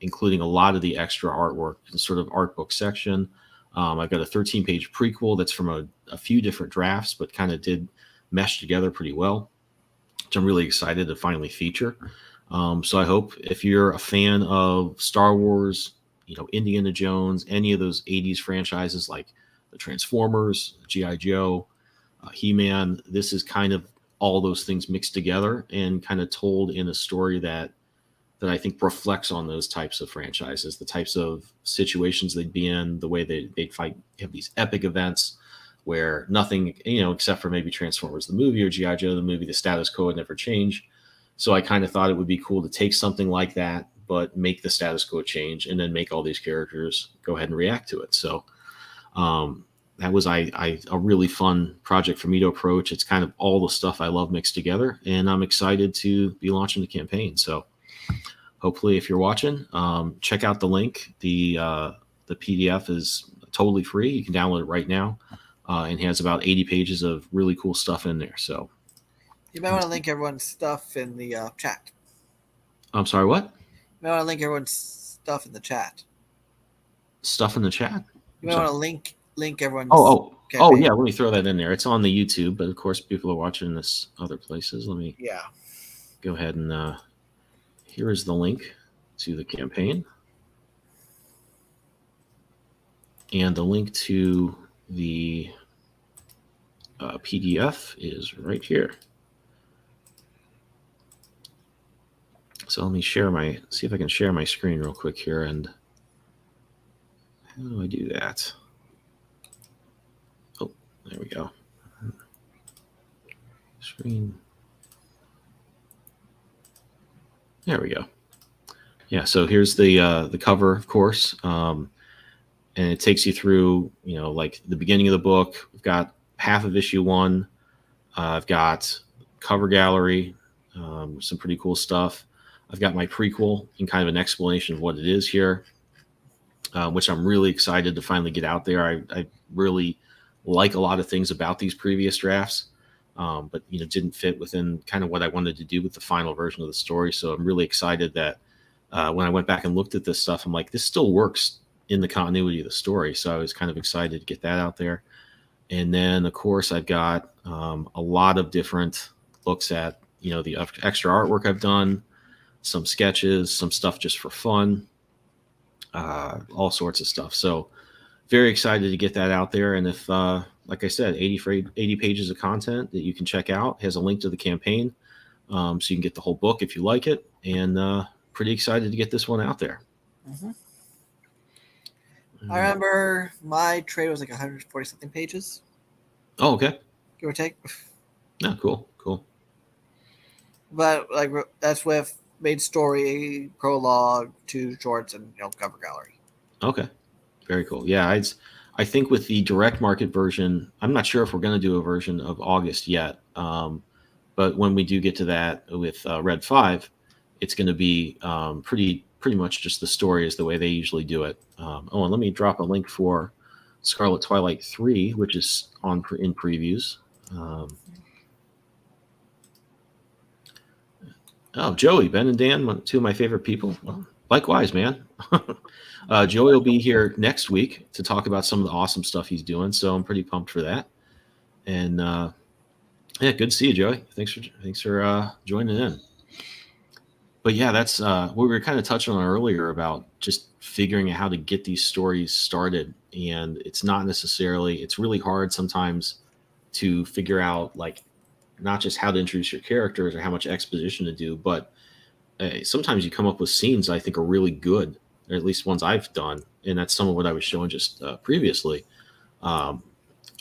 including a lot of the extra artwork and sort of art book section. I've got a 13-page prequel that's from a few different drafts, but kind of did mesh together pretty well. which I'm really excited to finally feature. So I hope if you're a fan of Star Wars, Indiana Jones, any of those 80s franchises like the Transformers, G.I. Joe, He-Man, this is kind of all those things mixed together and kind of told in a story that I think reflects on those types of franchises, the types of situations they'd be in, the way they'd fight, have these epic events where nothing, except for maybe Transformers the movie or G.I. Joe the movie, the status quo would never change. So I kind of thought it would be cool to take something like that, but make the status quo change and then make all these characters go ahead and react to it. So that was a really fun project for me to approach. It's kind of all the stuff I love mixed together, and I'm excited to be launching the campaign. So hopefully, if you're watching, check out the link. The PDF is totally free. You can download it right now, and has about 80 pages of really cool stuff in there. So you might want to link everyone's stuff in the chat. I'm sorry, what? You might want to link everyone's stuff in the chat. Stuff in the chat? You might want to link everyone's. Oh, yeah. Let me throw that in there. It's on the YouTube, but of course, people are watching this other places. Let me go ahead and here is the link to the campaign, and the link to the PDF is right here. So let me see if I can share my screen real quick here. And how do I do that? Oh, there we go. Screen. There we go. Yeah, so here's the cover, of course, and it takes you through, like the beginning of the book. We've got half of issue 1. I've got cover gallery, some pretty cool stuff. I've got my prequel and kind of an explanation of what it is here, which I'm really excited to finally get out there. I really like a lot of things about these previous drafts, but didn't fit within kind of what I wanted to do with the final version of the story. So I'm really excited that when I went back and looked at this stuff, I'm like, this still works in the continuity of the story. So I was kind of excited to get that out there. And then, of course, I've got a lot of different looks at, the extra artwork I've done, some sketches, some stuff just for fun, all sorts of stuff. So very excited to get that out there. And if, like I said, 80 pages of content that you can check out, has a link to the campaign. So you can get the whole book if you like it. And pretty excited to get this one out there. Mm-hmm. I remember my trade was like 140 something pages. Oh, okay. Give or take. Yeah, cool. But like that's with main story, prologue, 2 shorts, and cover gallery. Okay, very cool. Yeah, I think with the direct market version, I'm not sure if we're going to do a version of August yet. But when we do get to that with Red 5, it's going to be pretty much just the story is the way they usually do it. And let me drop a link for Scarlet Twilight 3, which is in previews. Joey, Ben and Dan, 2 of my favorite people. Well, likewise, man. Joey will be here next week to talk about some of the awesome stuff he's doing. So I'm pretty pumped for that. And yeah, good to see you, Joey. Thanks for joining in. But yeah, that's what we were kind of touching on earlier about just figuring out how to get these stories started. And it's really hard sometimes to figure out like not just how to introduce your characters or how much exposition to do, but sometimes you come up with scenes I think are really good, or at least ones I've done. And that's some of what I was showing just previously. I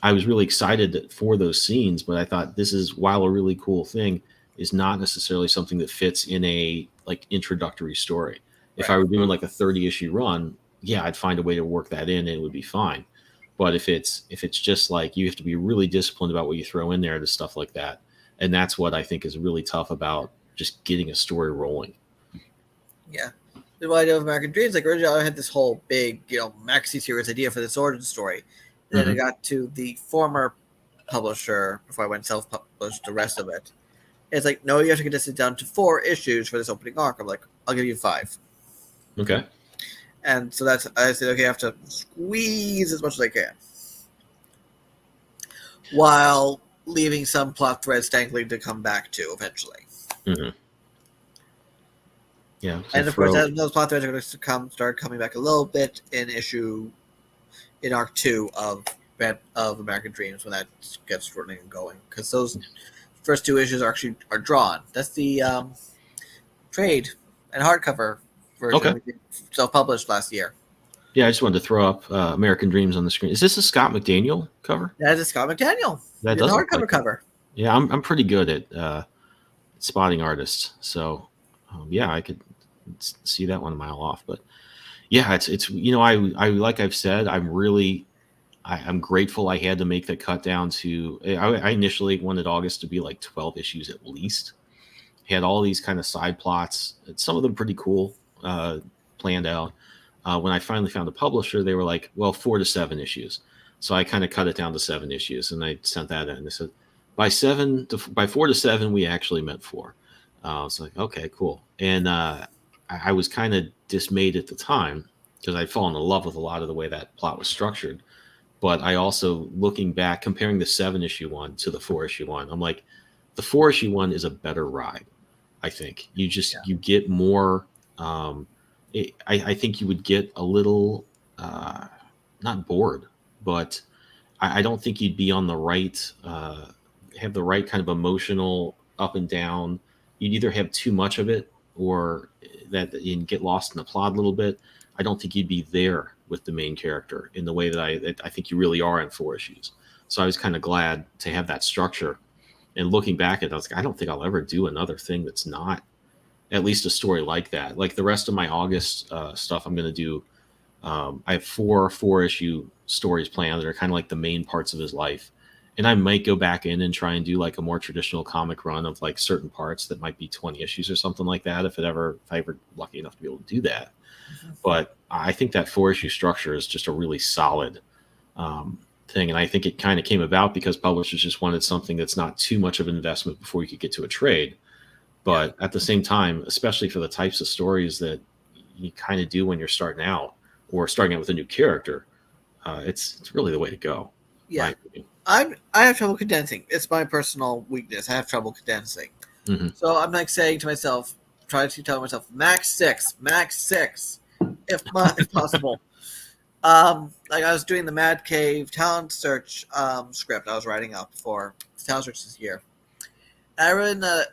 was really excited for those scenes, but I thought this is, while a really cool thing, is not necessarily something that fits in a like introductory story. If I were doing like a 30 issue run, yeah, I'd find a way to work that in and it would be fine. But if it's just like you have to be really disciplined about what you throw in there to stuff like that. And that's what I think is really tough about just getting a story rolling. Yeah. The what I did with American Dreams, like originally I had this whole big, maxi series idea for this origin story. And then I got to the former publisher before I went self-published the rest of it. It's like, no, you have to get this down to 4 issues for this opening arc. I'm like, I'll give you 5. Okay. And so I said, okay, I have to squeeze as much as I can. While leaving some plot threads dangling to come back to eventually. Mm-hmm. Yeah, And of course, those plot threads are going to start coming back a little bit in arc 2 of American Dreams when that gets running and going, because those first 2 issues are drawn. That's the trade and hardcover version we self-published last year. Yeah, I just wanted to throw up American Dreams on the screen. Is this a Scott McDaniel cover? That is a Scott McDaniel. That does the look hardcover like cover. Yeah, I'm pretty good at spotting artists, so yeah, I could see that one a mile off. But yeah, it's I like I've said, I'm grateful I had to make the cut down to. I initially wanted August to be like 12 issues at least. Had all these kind of side plots, some of them pretty cool, planned out. When I finally found a publisher, they were like, well, 4 to 7 issues. So I kind of cut it down to 7 issues, and I sent that in. They said, by 4 to 7, we actually meant 4. It's like, okay, cool. And I was kind of dismayed at the time because I'd fallen in love with a lot of the way that plot was structured. But I also, looking back, comparing the 7-issue one to the 4-issue one, I'm like, the 4-issue one is a better ride. I think you get more. I think you would get a little not bored, but I don't think you'd be on the right, have the right kind of emotional up and down. You'd either have too much of it or that you get lost in the plot a little bit. I don't think you'd be there with the main character in the way that I think you really are in 4 issues. So I was kind of glad to have that structure. And looking back at it, I was like, I don't think I'll ever do another thing that's not at least a story like that. Like the rest of my August stuff, I'm going to do. I have 4 issue stories planned that are kind of like the main parts of his life. And I might go back in and try and do like a more traditional comic run of like certain parts that might be 20 issues or something like that. If I ever lucky enough to be able to do that. Mm-hmm. But I think that 4-issue structure is just a really solid thing. And I think it kind of came about because publishers just wanted something that's not too much of an investment before you could get to a trade. But at the same time, especially for the types of stories that you kind of do when you're starting out or starting out with a new character, it's really the way to go. Yeah. I have trouble condensing. It's my personal weakness. I have trouble condensing. Mm-hmm. So I'm like saying to myself, trying to tell myself, max 6, if possible. Like I was doing the Mad Cave Talent Search script I was writing up for Talent Search this year. And I wrote a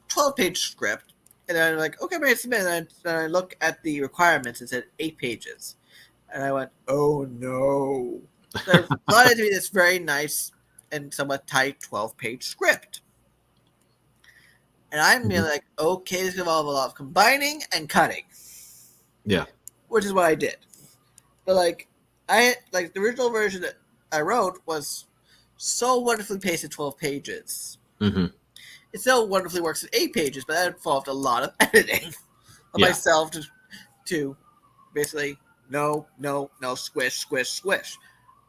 12-page script, and I'm like, okay, I'm ready to submit. And I look at the requirements, it said 8 pages. And I went, oh no. There's a lot of this very nice and somewhat tight 12-page script. And I'm being like, okay, this is going to involve a lot of combining and cutting. Yeah. Which is what I did. But the original version that I wrote was so wonderfully paced 12 pages. Mm-hmm. It still wonderfully works at 8 pages, but that involved a lot of editing of myself to basically no, squish.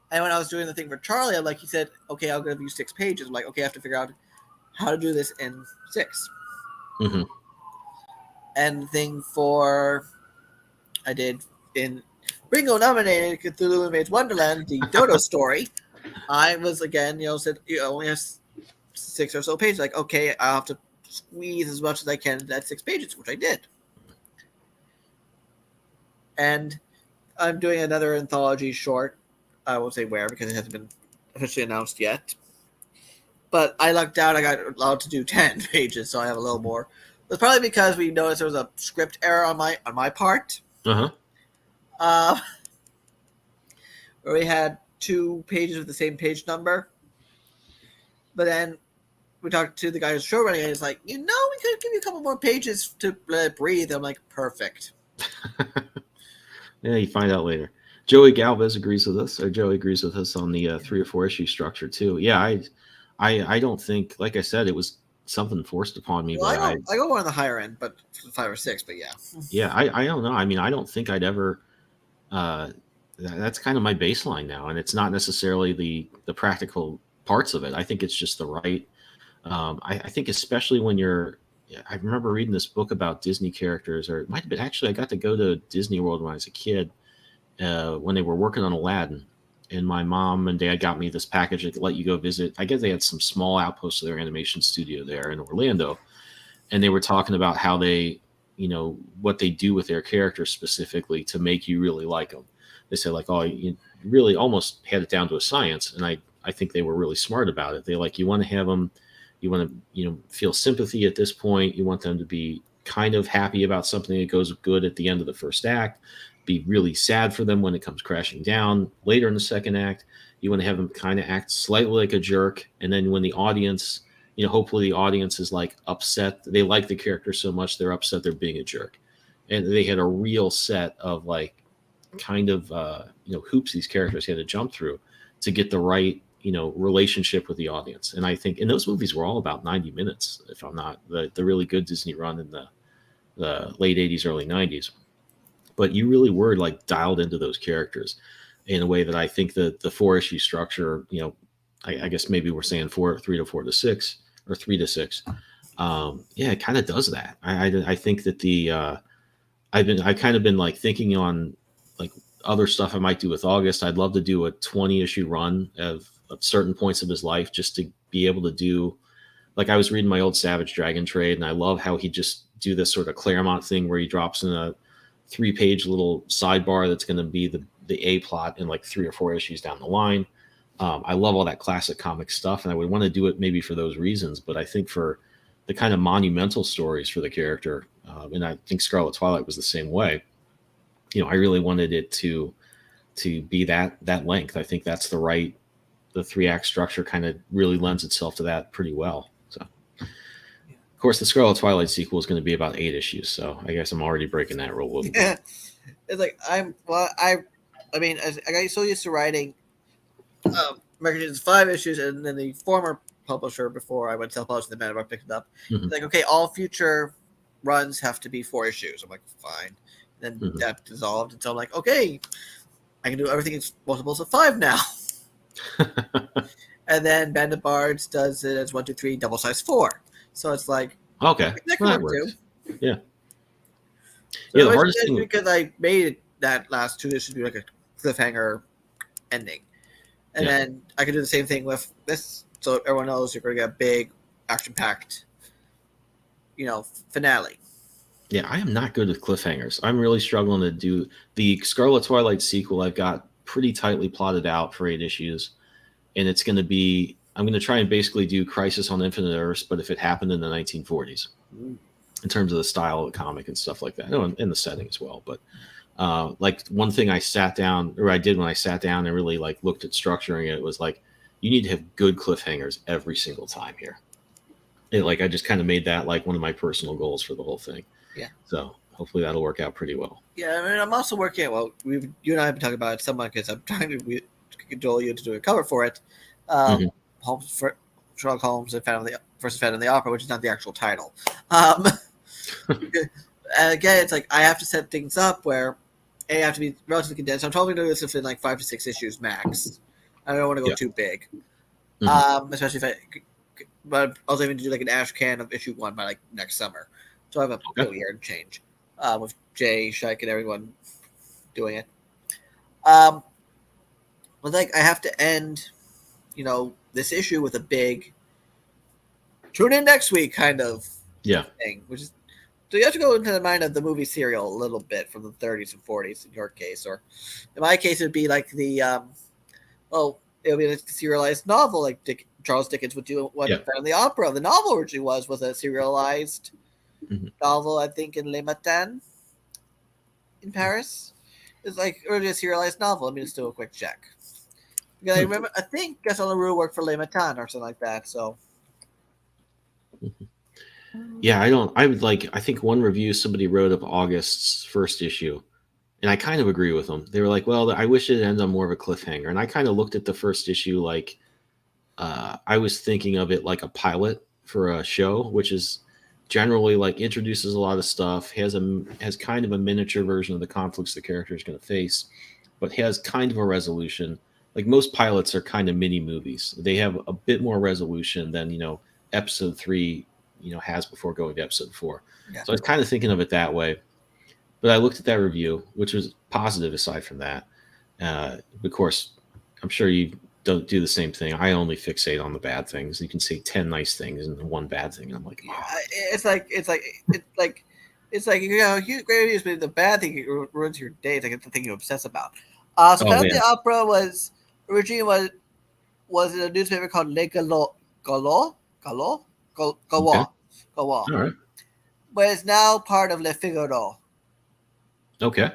And when I was doing the thing for Charlie, I'm like, he said, okay, I'll give you 6 pages. I'm like, okay, I have to figure out how to do this in 6. Mm-hmm. And the thing I did in Ringo nominated Cthulhu Invades Wonderland, the Dodo story, I was again, said, only has 6 or so pages. Like, okay, I'll have to squeeze as much as I can into that 6 pages, which I did. And I'm doing another anthology short. I won't say where because it hasn't been officially announced yet. But I lucked out. I got allowed to do 10 pages, so I have a little more. It's probably because we noticed there was a script error on my part. Uh-huh. Where we had 2 pages with the same page number. But then we talked to the guy who's showrunning, and he's like, we could give you a couple more pages to let it breathe. I'm like, perfect. Yeah, you find out later. Joey Galvez agrees with us, or Joey agrees with us on the 3 or 4 issue structure too. Yeah, I don't think, like I said, it was something forced upon me. Well, I go on the higher end, but 5 or 6. But yeah. Yeah, I don't know. I mean, I don't think I'd ever. That's kind of my baseline now, and it's not necessarily the practical parts of it. I think it's just the right. I think especially when you're. I remember reading this book about Disney characters, or it might have been actually I got to go to Disney World when I was a kid when they were working on Aladdin, and my mom and dad got me this package that let you go visit. I guess they had some small outposts of their animation studio there in Orlando, and they were talking about how they, what they do with their characters specifically to make you really like them. They said like, oh, you really almost had it down to a science, and I think they were really smart about it. They like, you want to have them, you want to feel sympathy at this point. You want them to be kind of happy about something that goes good at the end of the first act, be really sad for them when it comes crashing down later in the second act. You want to have them kind of act slightly like a jerk, and then when the audience, hopefully the audience is like upset, they like the character so much they're upset they're being a jerk. And they had a real set of like kind of hoops these characters had to jump through to get the right relationship with the audience. And I think, and those movies were all about 90 minutes, if I'm not the really good Disney run in the late 80s, early 90s. But you really were like dialed into those characters in a way that I think that the 4-issue structure, I guess maybe we're saying 3 to 4 to 6 or 3 to 6. It kind of does that. I think that I've kind of been like thinking on like other stuff I might do with August. I'd love to do a 20-issue run of certain points of his life just to be able to do, like I was reading my old Savage Dragon trade, and I love how he just do this sort of Claremont thing where he drops in a 3-page little sidebar that's going to be the A plot in like 3 or 4 issues down the line. I love all that classic comic stuff, and I would want to do it maybe for those reasons. But I think for the kind of monumental stories for the character, and I think Scarlet Twilight was the same way. I really wanted it to be that length. I think that's the 3-act structure kind of really lends itself to that pretty well. So, of course, the Scarlet Twilight sequel is going to be about 8 issues. So I guess I'm already breaking that rule. Yeah, it's like I mean, I got so used to writing American 5 issues, and then the former publisher before I went self-published, the man I picked it up. Mm-hmm. Like, okay, all future runs have to be 4 issues. I'm like, fine. And then that dissolved, and so I'm like, okay, I can do everything it's multiples of 5 now. And then Bandit Bards does it as 1, 2, 3, double size 4. So it's like, okay, that can work too. Yeah. So the hardest thing, because I made that last 2 issues be like a cliffhanger ending, and then I could do the same thing with this, so everyone knows you're going to get a big, action-packed, finale. Yeah, I am not good with cliffhangers. I'm really struggling to do the Scarlet Twilight sequel. I've got pretty tightly plotted out for 8 issues, and it's going to be, I'm going to try and basically do Crisis on Infinite Earths, but if it happened in the 1940s, in terms of the style of the comic and stuff like that, in the setting as well. But like one thing I did when I sat down and really like looked at structuring it was like, you need to have good cliffhangers every single time here. And like I just kind of made that like one of my personal goals for the whole thing. Yeah. So hopefully that'll work out pretty well. Yeah, I mean, I'm also working. Well, you and I have been talking about it somewhat because I'm trying to cajole you to do a cover for it. Sherlock Holmes and Phantom of the Opera, which is not the actual title. And again, it's like I have to set things up where I have to be relatively condensed. I'm probably going to do this in like 5 to 6 issues max. I don't want to go too big, especially if but I was aiming to do like an ash can of issue 1 by like next summer. So I have a year and change with Jay, Shike, and everyone doing it. But like I have to end, this issue with a big tune in next week kind of thing, which is so you have to go into the mind of the movie Serial a little bit from the 30s and 40s in your case, or in my case it would be like the it would be like the serialized novel like Charles Dickens would do what Phantom of the Opera. The novel originally was a serialized novel, I think, in Le Matin in Paris. It's like originally a serialized novel. Let me just do a quick check. Because I remember, I think Gaston Leroux worked for Le Matin or something like that. So, yeah, I think one review somebody wrote of August's first issue, and I kind of agree with them. They were like, well, I wish it ended on more of a cliffhanger. And I kind of looked at the first issue like I was thinking of it like a pilot for a show, which is generally like introduces a lot of stuff, has kind of a miniature version of the conflicts the character is going to face, but has kind of a resolution. Like most pilots are kind of mini movies. They have a bit more resolution than, episode 3, has before going to episode 4. Yeah. So I was kind of thinking of it that way. But I looked at that review, which was positive aside from that. Of course, I'm sure you don't do the same thing. I only fixate on the bad things. You can say 10 nice things and one bad thing. And I'm like, Yeah, oh. it's like great reviews, but the bad thing ruins your day. It's like it's the thing you obsess about. So Oh, Panda the man. Opera was originally was in a newspaper called Le Okay. Gaulois, All right. but it's now part of Le Figaro. Okay.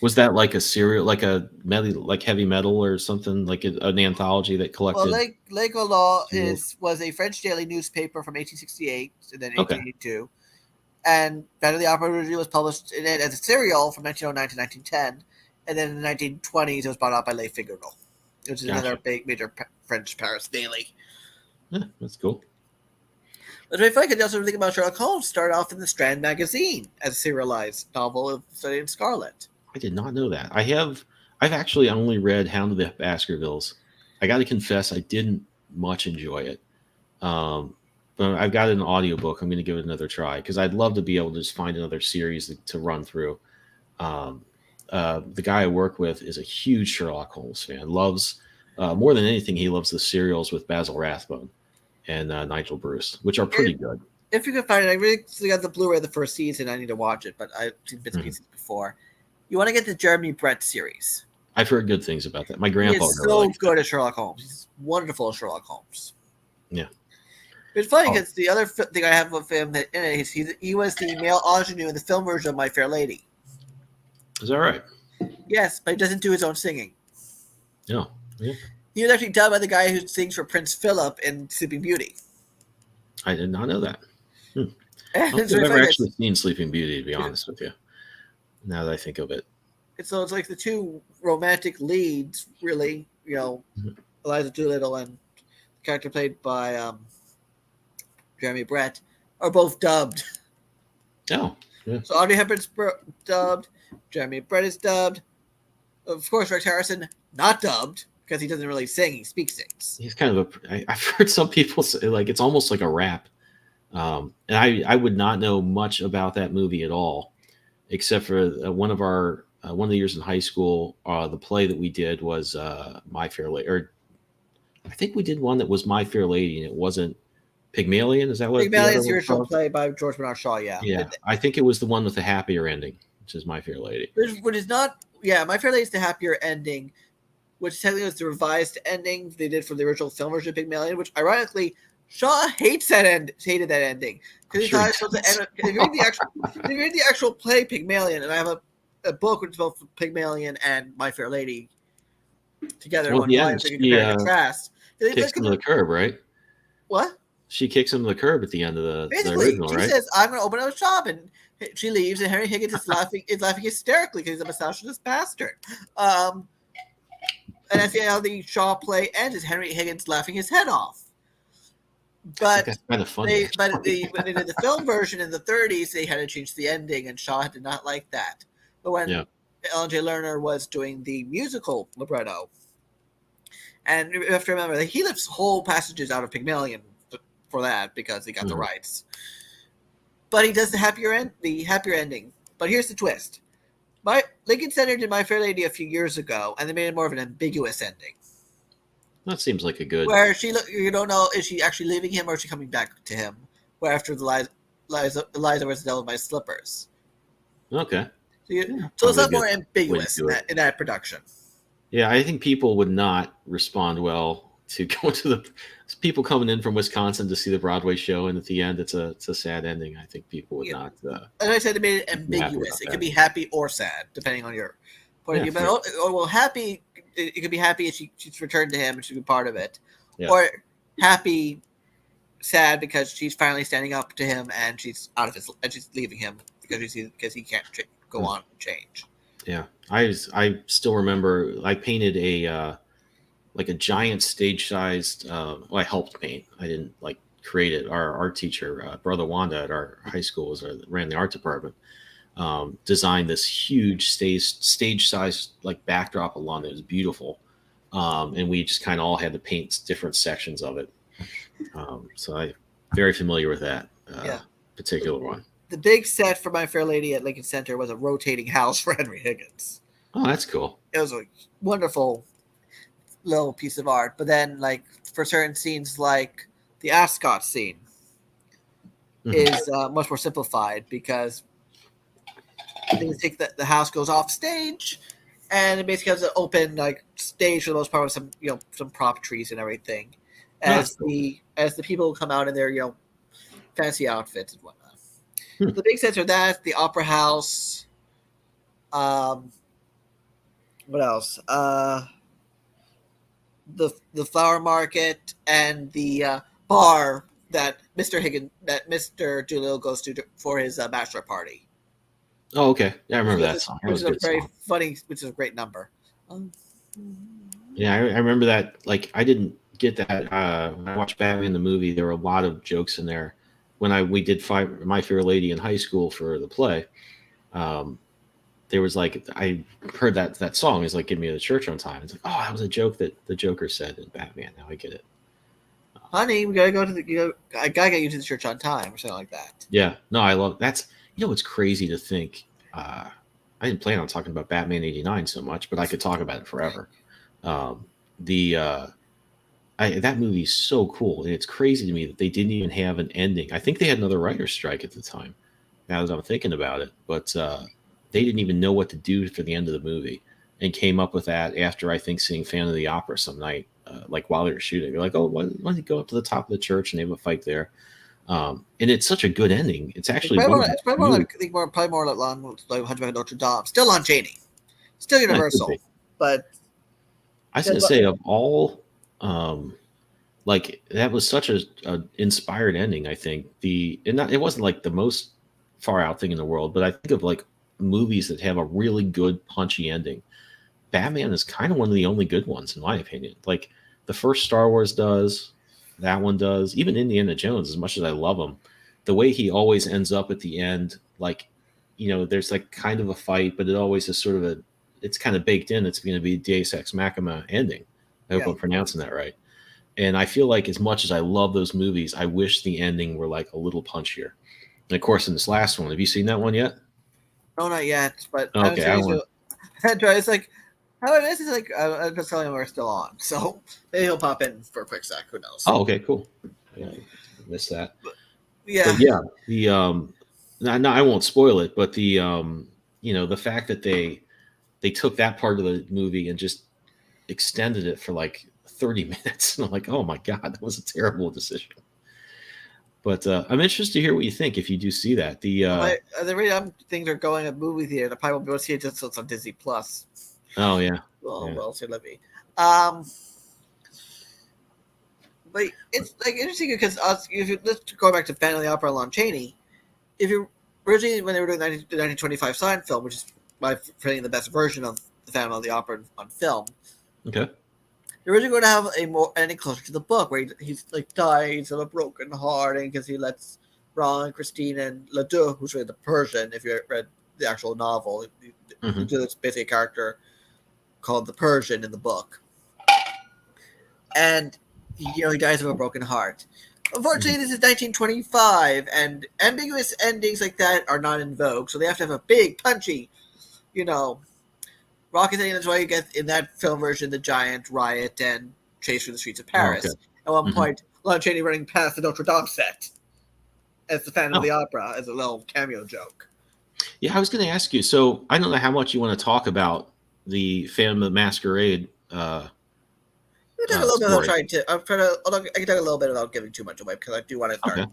Was that like a serial, like a metal, like heavy metal or something, like an anthology that Well, collected Le Gaulois serials? was a French daily newspaper from 1868 and then Okay. 1882, and Phantom of the Opera originally was published in it as a serial from 1909 to 1910, and then in the 1920s it was bought out by Le Figaro, which is another Gotcha. big major French Paris daily. Yeah, that's cool. But it's very funny because you also think about Sherlock Holmes started off in the Strand magazine as a serialized novel of Study in Scarlet. I did not know that. I've actually only read Hound of the Baskervilles. I got to confess, I didn't much enjoy it. But I've got an audiobook. I'm going to give it another try because I'd love to be able to just find another series to run through. Um, the guy I work with is a huge Sherlock Holmes fan. Loves more than anything, he loves the serials with Basil Rathbone and Nigel Bruce, which are pretty good. If you can find it, I really got the Blu-ray of the first season. I need to watch it, but I've seen bits and pieces before. You want to get the Jeremy Brett series. I've heard good things about that. My He grandpa is really so likes good at Sherlock Holmes. He's wonderful at Sherlock Holmes. Yeah. It's funny Oh, because the other thing I have with him that he was the male ingenue in the film version of My Fair Lady. is that right? Yes, but he doesn't do his own singing. No. Yeah. He was actually dubbed by the guy who sings for Prince Philip in Sleeping Beauty. I did not know that. I And don't it's think I've very ever funny. actually seen Sleeping Beauty, to be honest with you. Now that I think of it. So it's like the two romantic leads, really. Mhm. Eliza Doolittle and the character played by Jeremy Brett are both dubbed. Oh, yeah. So Audrey Hepburn's dubbed, Jeremy Brett is dubbed. Of course, Rex Harrison not dubbed because he doesn't really sing; he speaks things. He's kind of I've heard some people say like it's almost like a rap. And I would not know much about that movie at all, except for one of the years in high school. The play that we did was My Fair Lady, or I think we did one that was My Fair Lady, and it wasn't Pygmalion. Is that what the other Pygmalion's the one's original called? play by George Bernard Shaw, yeah. Yeah, I think it was the one with the happier ending, which is My Fair Lady. Which is not, yeah, My Fair Lady is the happier ending, which technically was the revised ending they did for the original film version of Pygmalion, which ironically Shaw hated that ending because he Sure thought he it's supposed to does. end. If you read the actual play Pygmalion, and I have a book which is both Pygmalion and My Fair Lady together in Well, at one the volume, end, so you can she compare and contrast. kicks him to the curb, right? What? She kicks him to the curb at the end of the Basically, original, she right? says, "I'm going to open a shop," and she leaves, and Henry Higgins is laughing hysterically because he's a misogynist bastard. And that's how the Shaw play ends: is Henry Higgins laughing his head off. I think But that's kind of funny. when they did the film version in the 30s, they had to change the ending, and Shaw did not like that. But when Yeah. Ellen J. Lerner was doing the musical libretto, and you have to remember that he lifts whole passages out of Pygmalion for that because he got the rights. But he does the happier ending. But here's the twist: Lincoln Center did My Fair Lady a few years ago, and they made it more of an ambiguous ending, That seems like a good. where you don't know, is she actually leaving him or is she coming back to him? Where after Eliza was dealt with my slippers. Okay. So it's a Probably a lot more good way to ambiguous do it. in that production. Yeah, I think people would not respond well to going to the people coming in from Wisconsin to see the Broadway show, and at the end, it's a sad ending. I think people would not. As I said, they made it Be happy ambiguous. about It that. could be happy or sad, depending on your point of Yeah, view. But well, happy. It could be happy if she's returned to him and she's been part of it, Yeah. or happy, sad because she's finally standing up to him and she's out of his and she's leaving him because he can't go on and change. Yeah, I still remember I painted a like a giant stage sized. Well, I helped paint. I didn't like create it. Our art teacher, Brother Wanda at our high school, ran the art department. Designed this huge stage sized like backdrop of London. It was beautiful, and we just kind of all had to paint different sections of it. So I'm very familiar with that particular one. The big set for My Fair Lady at Lincoln Center was a rotating house for Henry Higgins. Oh, that's cool. It was a wonderful little piece of art. But then, like for certain scenes, like the Ascot scene, is much more simplified because they think that the house goes off stage, and it basically has an open like stage for the most part with some some prop trees and everything, as the people come out in their fancy outfits and whatnot. The big sets are that the opera house. What else? The flower market and the bar that Mr. Doolittle goes to for his bachelor party. Oh, okay. Yeah, I remember that song. That Which was is a a good very song. funny, which is a great number. Yeah, I remember that. Like, I didn't get that when I watched Batman the movie. There were a lot of jokes in there. When we did My Fair Lady in high school for the play, um, there was like I heard that song is like "Get Me to the Church on Time." It's like, oh, that was a joke that the Joker said in Batman. Now I get it. Honey, we gotta go to I gotta get you to the church on time, or something like that. Yeah, no, I love that's. It's crazy to think. I didn't plan on talking about Batman '89 so much, but I could talk about it forever. Um, the that movie's so cool, and it's crazy to me that they didn't even have an ending. I think they had another writer's strike at the time. Now that I'm thinking about it, but they didn't even know what to do for the end of the movie, and came up with that after I think seeing Phantom of the Opera some night, like while they were shooting. They're like, "Oh, why don't you go up to the top of the church and they have a fight there?" And it's such a good ending. It's actually It's probably more like, I think probably more like Hunchback of Notre Dame. Still Lon Chaney, still Universal, but I was gonna say of all, like that was such a inspired ending. I think it wasn't like the most far out thing in the world, but I think of like movies that have a really good punchy ending. Batman is kind of one of the only good ones, in my opinion. Like the first Star Wars does, that one does. Even Indiana Jones, as much as I love him, the way he always ends up at the end, like there's like kind of a fight, but it always is sort of it's kind of baked in. It's going to be Deus Ex Machina ending. I hope I'm pronouncing that right. And I feel like as much as I love those movies, I wish the ending were like a little punchier. And of course, in this last one, have you seen that one yet? No, not yet. But Okay, it's like how this is like I'm just telling him we're still on, so maybe he'll pop in for a quick sec. Who knows? Oh, okay, cool. Yeah, I missed that. Yeah, But yeah, the no, I won't spoil it, but the the fact that they took that part of the movie and just extended it for like 30 minutes, and I'm like, oh my god, that was a terrible decision. But I'm interested to hear what you think if you do see that. The rate things are going at movie theater. I probably won't be able to see it just on Disney Plus. Oh yeah. Well, so let me. But it's like interesting because let's go back to Phantom of the Opera, Lon Chaney. If you originally when they were doing the 1925 Sign film, which is my opinion the best version of the Phantom of the Opera on film. Okay. They're originally going to have a more ending closer to the book, where he's like dies of a broken heart, and because he lets Ron, Christine, and Ledoux, who's really the Persian, if you read the actual novel, Ledoux is basically a character called the Persian in the book, and he dies of a broken heart. Unfortunately, this is 1925, and ambiguous endings like that are not in vogue, so they have to have a big, punchy, rocket ending. That's why you get in that film version the giant riot and chase through the streets of Paris. Oh, okay. At one point, Lon Chaney running past the Notre Dame set as the Phantom of the Opera as a little cameo joke. Yeah, I was going to ask you. So I don't know how much you want to talk about the Phantom of the Masquerade. I can talk a little bit without I can talk a little bit without giving too much away because I do want to start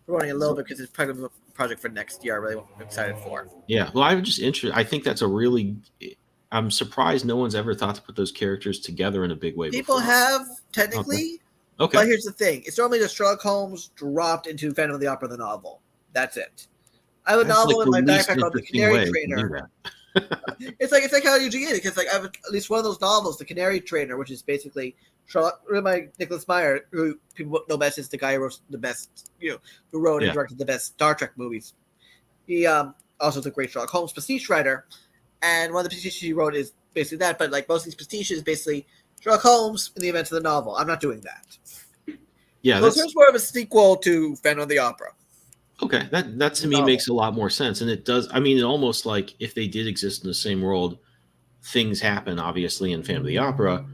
promoting a little bit because it's probably a project for next year. I really am excited for. Yeah, well, I'm just interested. I think that's a really. I'm surprised no one's ever thought to put those characters together in a big way. People have technically. Okay. But here's the thing: it's normally just Sherlock Holmes dropped into Phantom of the Opera, the novel. That's it. I have a novel in my backpack called The Canary Trainer. It's like how you get it because like I have at least one of those novels, The Canary Trainer, which is basically Sherlock, written by Nicholas Meyer, who people know best as the guy who wrote the best, who wrote and directed the best Star Trek movies. He also is a great Sherlock Holmes pastiche writer, and one of the pastiches he wrote is basically that. But like most of these pastiches, is basically Sherlock Holmes in the events of the novel. I'm not doing that. Yeah, so it's more of a sequel to Phantom of the Opera. Okay, that to me makes a lot more sense, and it does. I mean, it almost like if they did exist in the same world, things happen obviously in Phantom of the Opera.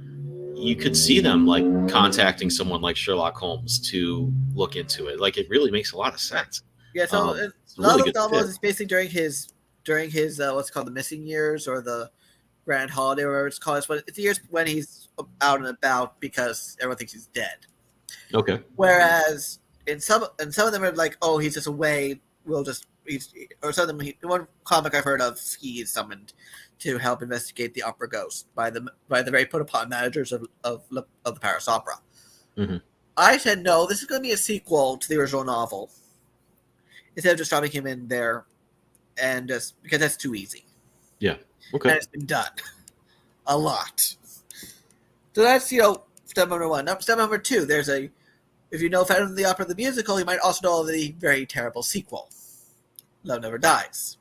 you could see them like contacting someone like Sherlock Holmes to look into it. Like it really makes a lot of sense. Yeah, so It's a a lot really of good those novels fit. is basically during his what's called the missing years or the grand holiday or whatever it's called. It's the years when he's out and about because everyone thinks he's dead. Okay. Whereas some of them are like, oh, he's just away. Or some of them. One comic I've heard of, he is summoned to help investigate the opera ghost by the very put upon managers of the Paris Opera. Mm-hmm. I said no. This is going to be a sequel to the original novel instead of just dropping him in there, and just because that's too easy. Yeah. Okay. And it's been done a lot. So that's step number one. Step number two. If you know Phantom of the Opera the musical, you might also know the very terrible sequel, Love Never Dies.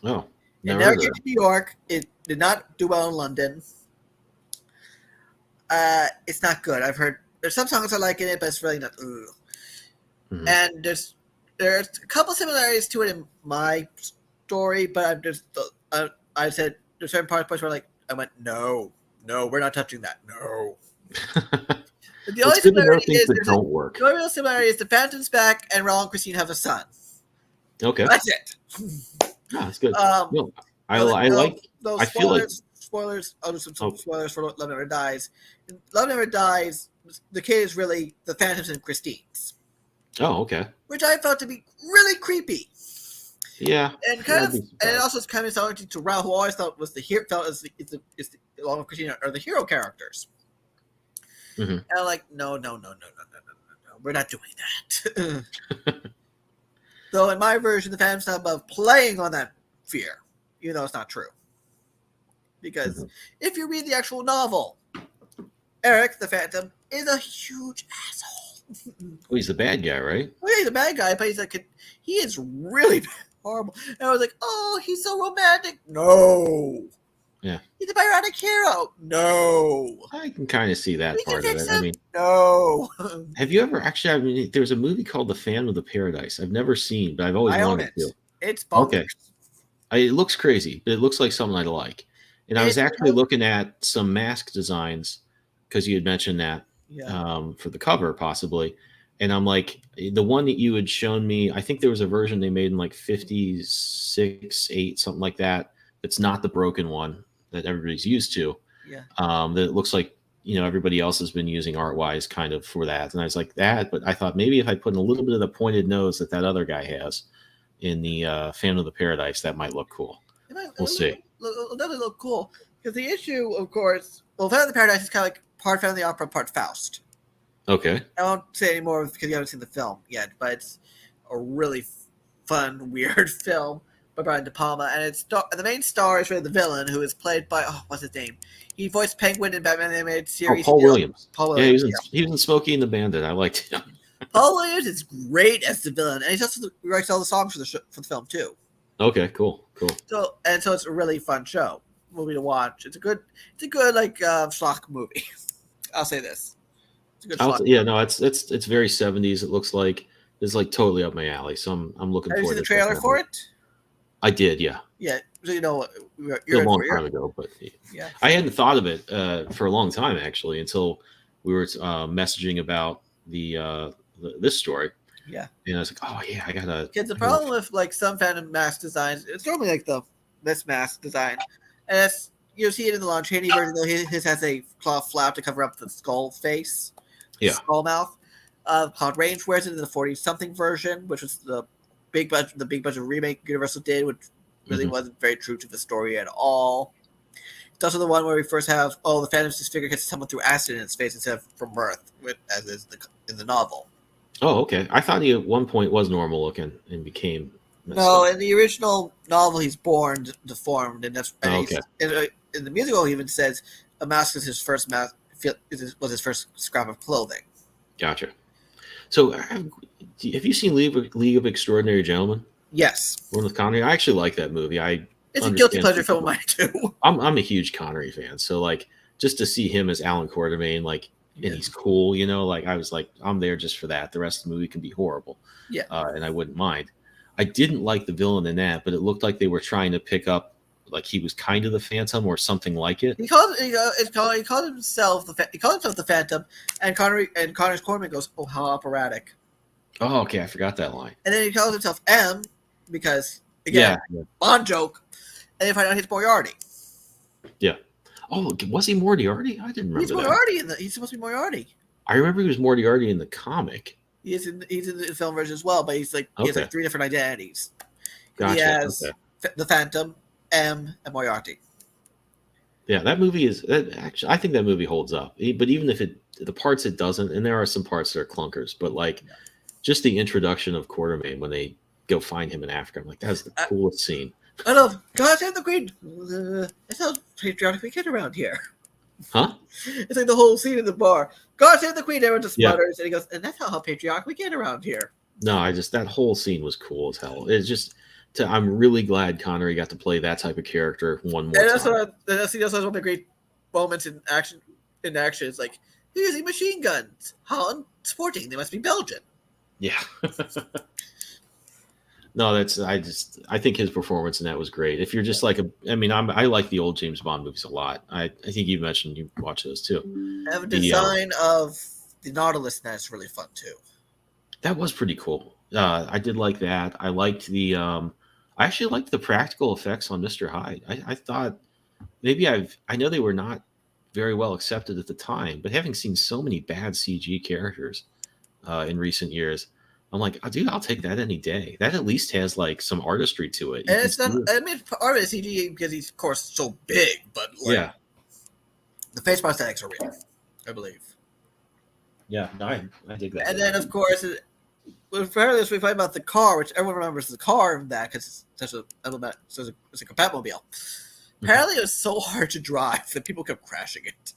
Oh, It never came to New York. It did not do well in London. It's not good. I've heard there's some songs I like in it, but it's really not. Mm-hmm. And there's a couple similarities to it in my story, but I said there's certain points where I went, no, we're not touching that. No. The only similarity is don't work. The only real similarity is the Phantom's back and Raul and Christine have a son. Okay, that's it. That's good. No, I feel like spoilers. I'll do some spoilers for Love Never Dies. In Love Never Dies, the kid is really the Phantom's and Christine's. Oh, okay. Which I felt to be really creepy. Yeah, and it also is kind of similar to Raul, who I always thought was the hero, felt is the along with Christine are the hero characters. Mm-hmm. And I'm like, no, we're not doing that. So in my version, the Phantom's not above playing on that fear, even though it's not true. Because if you read the actual novel, Eric, the Phantom, is a huge asshole. Well, he's the bad guy, right? Well, he's a bad guy, but he is really horrible. And I was like, oh, he's so romantic. No. Yeah. He's a Byronic hero. No. I can kind of see that part of it. I mean, no. Have you ever actually? I mean, there's a movie called The Phantom of the Paradise. I've never seen, but I've always wanted to. It's bonkers. Okay. It looks crazy, but it looks like something I'd like. And I was actually looking at some mask designs because you had mentioned that for the cover, possibly. And I'm like, the one that you had shown me, I think there was a version they made in like 56, 8, something like that. It's not the broken one that everybody's used to. Yeah. That it looks like, everybody else has been using art-wise kind of for that. And I was like that, but I thought maybe if I put in a little bit of the pointed nose that other guy has in the Phantom of the Paradise, that might look cool. We'll see. It'll definitely look cool. Because the issue, of course, Phantom of the Paradise is kind of like part Phantom of the Opera, part Faust. Okay. I won't say any more because you haven't seen the film yet, but it's a really fun, weird film by Brian De Palma, and the main star is really the villain, who is played by what's his name? He voiced Penguin in Batman the Animated Series. Paul Williams. Paul Williams. Yeah, he was in Smokey and the Bandit. I liked him. Paul Williams is great as the villain, and he writes all the songs for the film too. Okay, cool. So it's a really fun movie to watch. It's a good like schlock movie. I'll say this. It's a good schlock. Yeah, no, it's very 70s. It looks like it's like totally up my alley. So I'm looking forward to it. Have you seen the trailer for it? I did, yeah. Yeah, so you're a long time ago, but yeah, I hadn't thought of it for a long time actually until we were messaging about this story. Yeah, and I was like, oh yeah, I gotta. Because the problem with like some Phantom mask designs, it's normally like this mask design, and you see it in the Lon Chaney version. Though his has a cloth flap to cover up the skull face, skull mouth. Cloud Range wears it in the 40-something version, which was the big budget remake Universal did, which really wasn't very true to the story at all. It's also the one where we first have the Phantom's disfigure hits someone through acid in its face instead of from birth, as is in the novel. Oh, okay. I thought he at one point was normal looking and became messed up. In the original novel, he's born deformed, and that's okay. In the musical, he even says a mask is his first mask. Was his first scrap of clothing. Gotcha. So, have you seen League of Extraordinary Gentlemen? Yes. One with Connery. I actually like that movie. It's a guilty pleasure film of mine too. I'm a huge Connery fan, so like just to see him as Alan Quartermain, like, and he's cool, like I was like, I'm there just for that. The rest of the movie can be horrible, and I wouldn't mind. I didn't like the villain in that, but it looked like they were trying to pick up like he was kind of the Phantom or something like it. He called himself the Phantom, and Connor's Corman goes, "Oh, how operatic!" Oh, okay, I forgot that line. And then he calls himself M because again, Bond joke, and they find out he's Moriarty. Yeah. Oh, was he Moriarty? I didn't remember he's Moriarty that. He's supposed to be Moriarty. I remember he was Moriarty in the comic. He's in the film version as well, but he has like 3 different identities. Gotcha. He has the Phantom, M, and Moriarty. Yeah, that movie is actually. I think that movie holds up. But even if the parts it doesn't, and there are some parts that are clunkers, but like just the introduction of Quartermain when they go find him in Africa, I'm like, that's the coolest scene. I love God save the Queen. That's how patriotic we get around here. Huh? It's like the whole scene in the bar. God save the Queen. Everyone just sputters, and he goes, and that's how patriotic we get around here. No, that whole scene was cool as hell. It's just. I'm really glad Connery got to play that type of character one more time. That's one of the great moments in action. It's like they're using machine guns. How unsporting! They must be Belgian. Yeah. No, I think his performance in that was great. If you're just like I like the old James Bond movies a lot. I think you mentioned you watch those too. I have a design of the Nautilus that's really fun too. That was pretty cool. I did like that. I liked I actually liked the practical effects on Mr. Hyde. I thought maybe I know they were not very well accepted at the time, but having seen so many bad CG characters in recent years, I'm like, oh, dude, I'll take that any day. That at least has like some artistry to it. And it's not. I mean, part of it is CG because he's of course so big, but like, the face prosthetics are real, I believe. Yeah, no, I dig that. And then of course. Apparently, we find about the car, which everyone remembers the car in that because it's such a element, so it's like a Batmobile. Apparently, it was so hard to drive that people kept crashing it.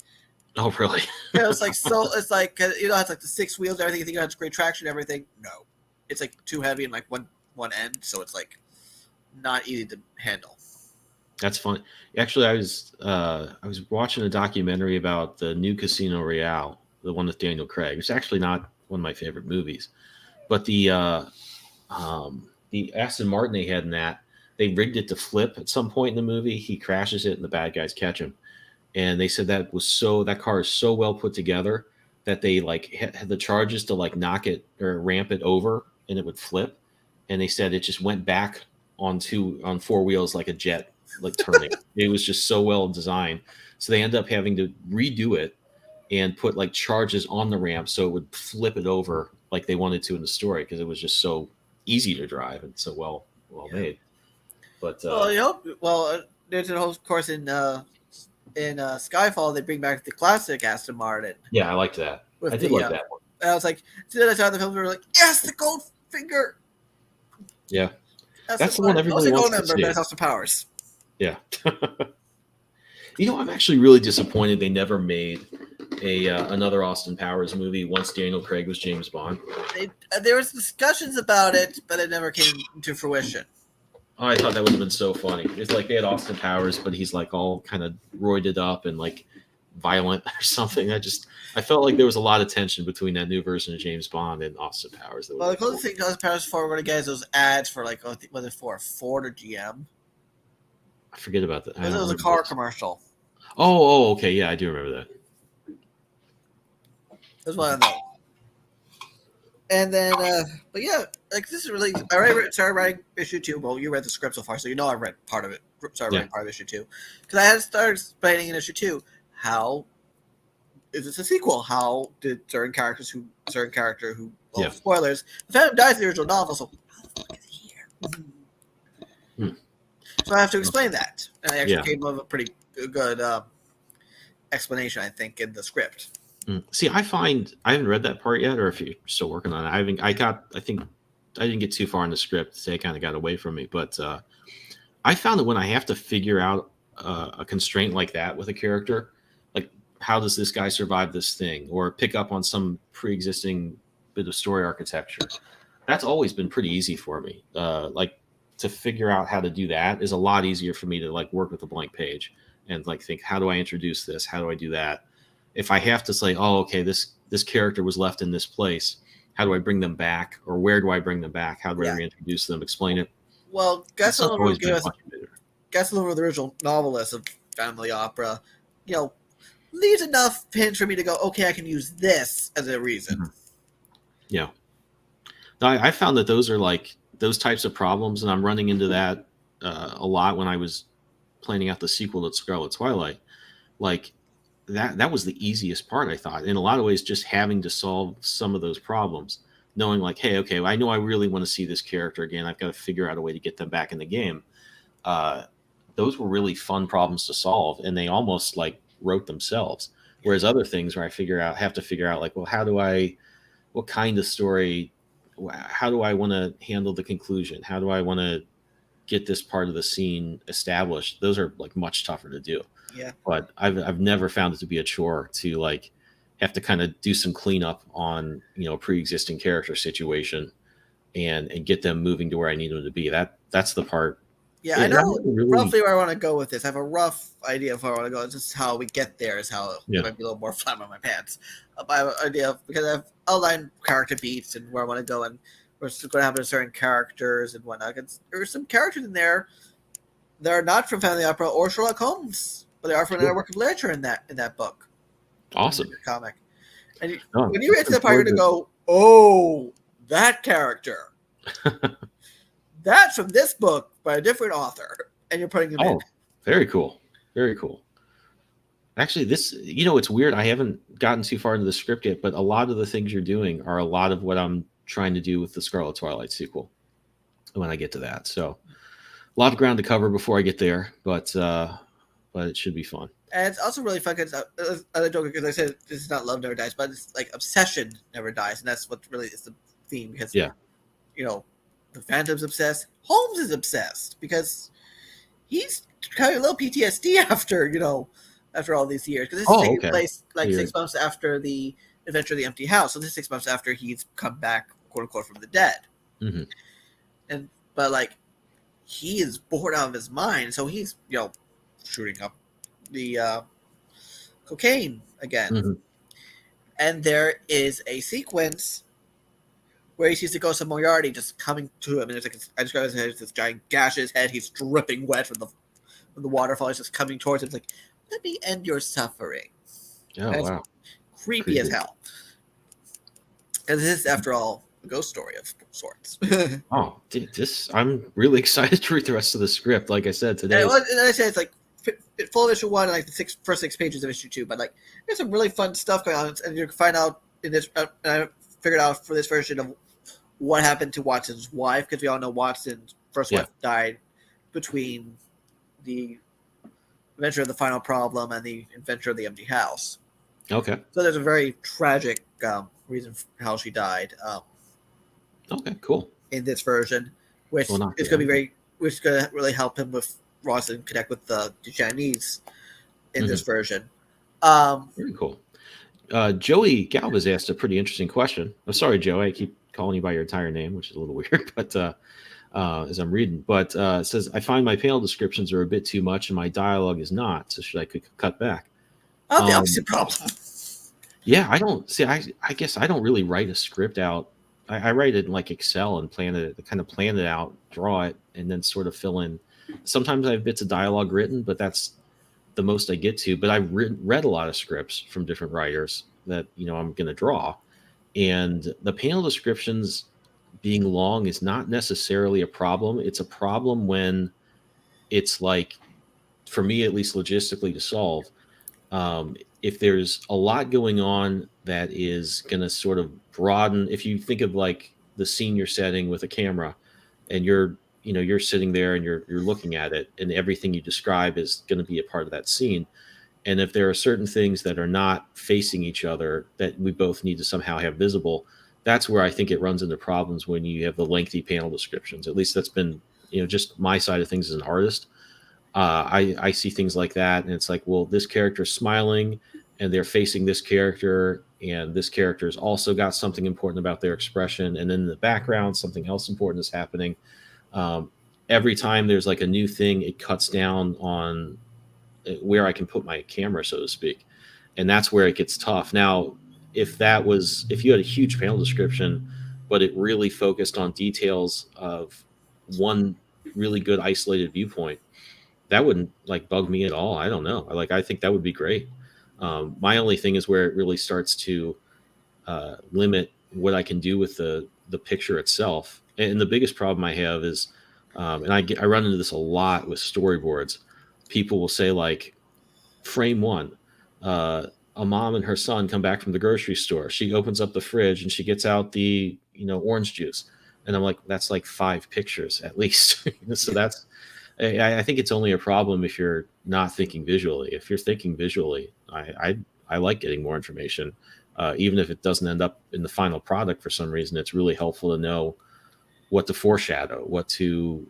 Oh, really? Yeah, it's like it's like it's like the 6 wheels, and everything. You think it has great traction, and everything. No, it's like too heavy in like one end, so it's like not easy to handle. That's fun. Actually, I was watching a documentary about the new Casino Royale, the one with Daniel Craig. It's actually not one of my favorite movies. But the Aston Martin they had in that, they rigged it to flip at some point in the movie. He crashes it, and the bad guys catch him. And they said that car is so well put together that they like had the charges to like knock it or ramp it over, and it would flip. And they said it just went back on 4 wheels like a jet, like turning. It was just so well designed. So they ended up having to redo it and put like charges on the ramp so it would flip it over like they wanted to in the story because it was just so easy to drive and so well made. But there's a whole course in Skyfall they bring back the classic Aston Martin. Yeah, I liked that. I did like that one. And I was like, the film we were like, yes, the Goldfinger. Yeah, that's the one everybody wants to see. But Austin Powers. Yeah. I'm actually really disappointed they never made another Austin Powers movie once Daniel Craig was James Bond. There was discussions about it, but it never came to fruition. Oh, I thought that would have been so funny. It's like they had Austin Powers, but he's like all kind of roided up and like violent or something. I felt like there was a lot of tension between that new version of James Bond and Austin Powers. Well, the closest thing Austin Powers for we're gonna get is those ads for like was it for Ford or GM? I forget about that. It was a car commercial. Oh, okay, yeah, I do remember that. That's what I know. And then, but yeah, like this is really. I started writing issue 2. Well, you read the script so far, so you know I read part of it. Writing part of issue 2 because I had started explaining in issue 2 how is this a sequel? How did certain character who spoilers, the Phantom dies in the original novel, so how the fuck is he here? So I have to explain that, and I actually came up with a pretty good explanation, I think, in the script. See, I haven't read that part yet, or if you're still working on it, I think I didn't get too far in the script, so it kind of got away from me. But I found that when I have to figure out a constraint like that with a character, like how does this guy survive this thing, or pick up on some pre-existing bit of story architecture, that's always been pretty easy for me. Like to figure out how to do that is a lot easier for me to like work with a blank page and like think, how do I introduce this? How do I do that? If I have to say, oh, okay, this character was left in this place, how do I bring them back, or where do I bring them back? How do I reintroduce them? Explain it. Well, guess what will give us. Gastelum, the original novelist of family opera, leaves enough hints for me to go, okay, I can use this as a reason. Mhm. Yeah. No, I found that those are like those types of problems, and I'm running into that a lot when I was planning out the sequel to Scarlet Twilight. Like that was the easiest part, I thought. In a lot of ways, just having to solve some of those problems, knowing like, hey, okay, I know I really want to see this character again. I've got to figure out a way to get them back in the game. Uh, those were really fun problems to solve, and they almost like wrote themselves. Whereas other things where have to figure out like, well, what kind of story, how do I want to handle the conclusion? How do I want to get this part of the scene established? Those are like much tougher to do. Yeah. But I've never found it to be a chore to like have to kind of do some cleanup on a pre-existing character situation and get them moving to where I need them to be. That's the part. Yeah, I know roughly where I want to go with this. I have a rough idea of where I want to go. It's just how we get there is how it might be a little more flat on my pants. But I have an idea of, because I've outlined character beats and where I want to go, and we're going to have certain characters and whatnot. There are some characters in there that are not from Family Opera or Sherlock Holmes, but they are from another work of literature in that book. Awesome. Comic. And when you get to the part, you're going to go, oh, that character. That's from this book by a different author, and you're putting them in. Very cool. Very cool. Actually, this, it's weird. I haven't gotten too far into the script yet, but a lot of the things you're doing are a lot of what I'm trying to do with the Scarlet Twilight sequel when I get to that. So a lot of ground to cover before I get there, but it should be fun. And it's also really fun because other joke, because I said this is not love never dies, but it's like obsession never dies, and that's what really is the theme. Because the Phantom's obsessed, Holmes is obsessed because he's kind of a little PTSD after all these years, because this is taking place like 6 months after the adventure of the empty house. So this is 6 months after he's come back, quote unquote, from the dead. Mm-hmm. But like he is bored out of his mind, so he's shooting up the cocaine again. Mm-hmm. And there is a sequence where he sees the ghost of Moriarty just coming to him, and there's like I describe his head as this giant gash in his head. He's dripping wet from the waterfall. He's just coming towards him. It's like, let me end your suffering. Oh, wow. Creepy as hell. And this is, after all, a ghost story of sorts. Oh, dude, I'm really excited to read the rest of the script. Like I said today. And I said it's like full of issue 1 and like the first 6 pages of issue 2. But like there's some really fun stuff going on, and you can find out in this. And I figured out for this version of what happened to Watson's wife, because we all know Watson's first wife died between the adventure of the final problem and the adventure of the empty house. Okay. So there's a very tragic reason for how she died. Okay, cool. In this version, which is going to be which is going to really help him with Ross and connect with the Chinese in this version. Very cool. Joey Galvez asked a pretty interesting question. I'm sorry, Joey, I keep calling you by your entire name, which is a little weird, but as I'm reading. But it says, I find my panel descriptions are a bit too much and my dialogue is not, so should I cut back? The opposite problem. Yeah, I don't see. I guess I don't really write a script out. I write it in like Excel and plan it out, draw it, and then sort of fill in. Sometimes I have bits of dialogue written, but that's the most I get to. But I've read a lot of scripts from different writers that I'm going to draw, and the panel descriptions being long is not necessarily a problem. It's a problem when it's like, for me at least, logistically to solve. If there's a lot going on that is going to sort of broaden, if you think of like the scene you're setting with a camera, and you're sitting there and you're looking at it, and everything you describe is going to be a part of that scene. And if there are certain things that are not facing each other that we both need to somehow have visible, that's where I think it runs into problems when you have the lengthy panel descriptions. At least that's been, just my side of things as an artist. I see things like that, and it's like, well, this character is smiling, and they're facing this character, and this character's also got something important about their expression, and then in the background, something else important is happening. Every time there's like a new thing, it cuts down on where I can put my camera, so to speak, and that's where it gets tough. Now, if you had a huge panel description, but it really focused on details of one really good isolated viewpoint, that wouldn't like bug me at all. I don't know. Like I think that would be great. My only thing is where it really starts to limit what I can do with the picture itself. And the biggest problem I have is, and I run into this a lot with storyboards. People will say like, frame one, uh, a mom and her son come back from the grocery store. She opens up the fridge and she gets out the orange juice, and I'm like, that's like 5 pictures at least. So Yeah. that's I think it's only a problem if you're not thinking visually. If you're thinking visually, I like getting more information, even if it doesn't end up in the final product for some reason. It's really helpful to know what to foreshadow, what to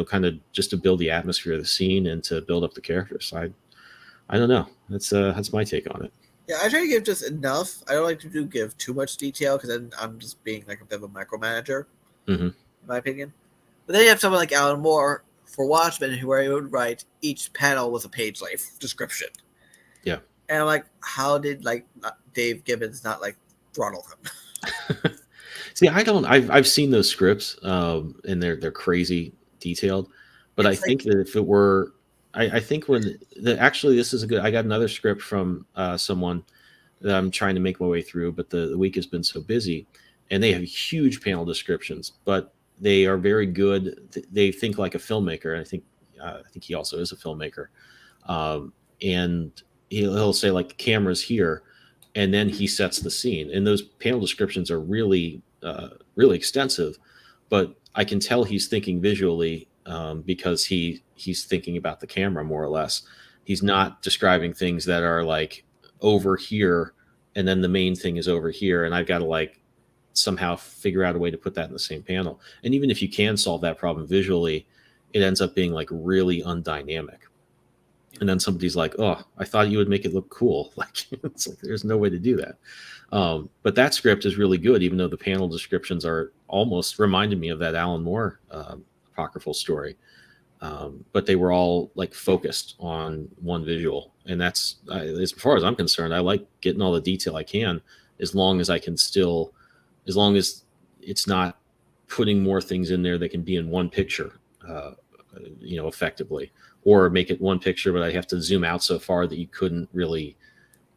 kind of just to build the atmosphere of the scene and to build up the characters. So I don't know. That's my take on it. Yeah, I try to give just enough. I don't like to give too much detail because then I'm just being like a bit of a micromanager, Hmm. in my opinion. But then you have someone like Alan Moore for Watchmen, where he would write each panel with a page like description. Yeah. And I'm like, how did like Dave Gibbons not like throttle him? See, I don't. I've seen those scripts, and they're crazy detailed. But I It's like think that if it were, I think when actually this is a good. I got another script from someone that I'm trying to make my way through, but the week has been so busy, and they have huge panel descriptions, but they are very good. They think like a filmmaker, and I think he also is a filmmaker. And he'll say like the camera's here, and then he sets the scene, and those panel descriptions are really extensive, but I can tell he's thinking visually, because he's thinking about the camera more or less. He's not describing things that are like over here and then the main thing is over here, and I've got to like somehow figure out a way to put that in the same panel. And even if you can solve that problem visually, it ends up being like really undynamic. And then somebody's like, "Oh, I thought you would make it look cool." Like it's like there's no way to do that. But that script is really good, even though the panel descriptions are almost reminded me of that Alan Moore apocryphal story. But they were all like focused on one visual, and that's as far as I'm concerned. I like getting all the detail I can, as long as I can still, as long as it's not putting more things in there that can be in one picture, effectively, or make it one picture, but I have to zoom out so far that you couldn't really,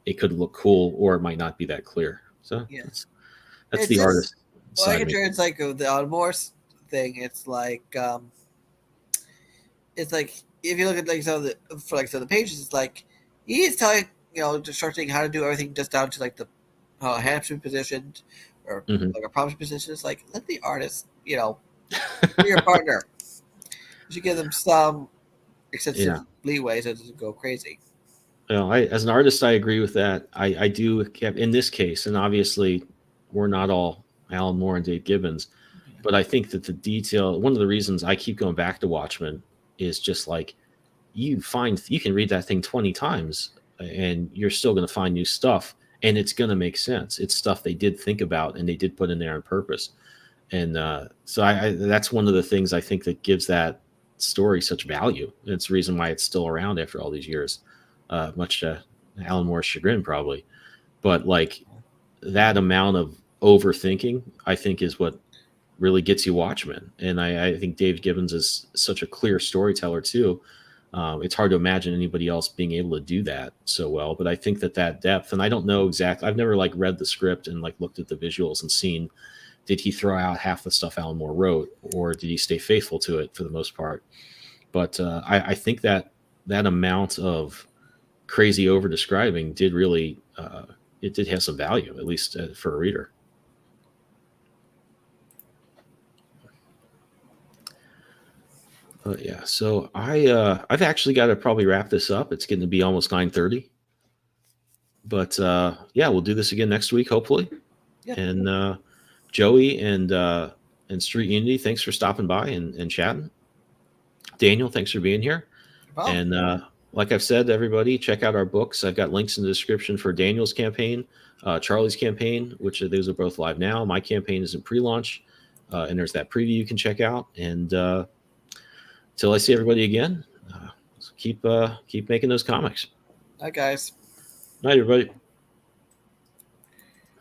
it could look cool, or it might not be that clear. So yeah, that's it's the just artist well, I side of can me. turn it's like the Alan Moore thing. It's like if you look at like some of the pages, it's like he is telling instructing how to do everything just down to like the how a hand should be positioned or Hmm. like a prompt position. It's like let the artist be your partner. You should give them some Yeah. extensive leeway so it doesn't go crazy. As an artist, I agree with that. I do have, in this case, and obviously we're not all Alan Moore and Dave Gibbons, but I think that the detail, one of the reasons I keep going back to Watchmen is just like you can read that thing 20 times and you're still going to find new stuff, and it's going to make sense. It's stuff they did think about and they did put in there on purpose. And so that's one of the things I think that gives that story such value. And it's the reason why it's still around after all these years, much to Alan Moore's chagrin, probably. But like that amount of overthinking, I think, is what really gets you Watchmen. And I think Dave Gibbons is such a clear storyteller too. It's hard to imagine anybody else being able to do that so well. But I think that depth, and I don't know exactly. I've never like read the script and like looked at the visuals and seen, did he throw out half the stuff Alan Moore wrote, or did he stay faithful to it for the most part? But I think that amount of crazy over describing did really, it did have some value, at least for a reader. Yeah, so I've actually got to probably wrap this up. It's getting to be almost 9:30, but yeah, we'll do this again next week, hopefully. Yeah. And Joey and Street Unity, thanks for stopping by and chatting. Daniel, thanks for being here. Well, And like I've said, everybody, check out our books. I've got links in the description for Daniel's campaign, Charlie's campaign, which those are both live now. My campaign is in pre-launch, and there's that preview you can check out. And till I see everybody again, keep making those comics. hi guys. Night, everybody.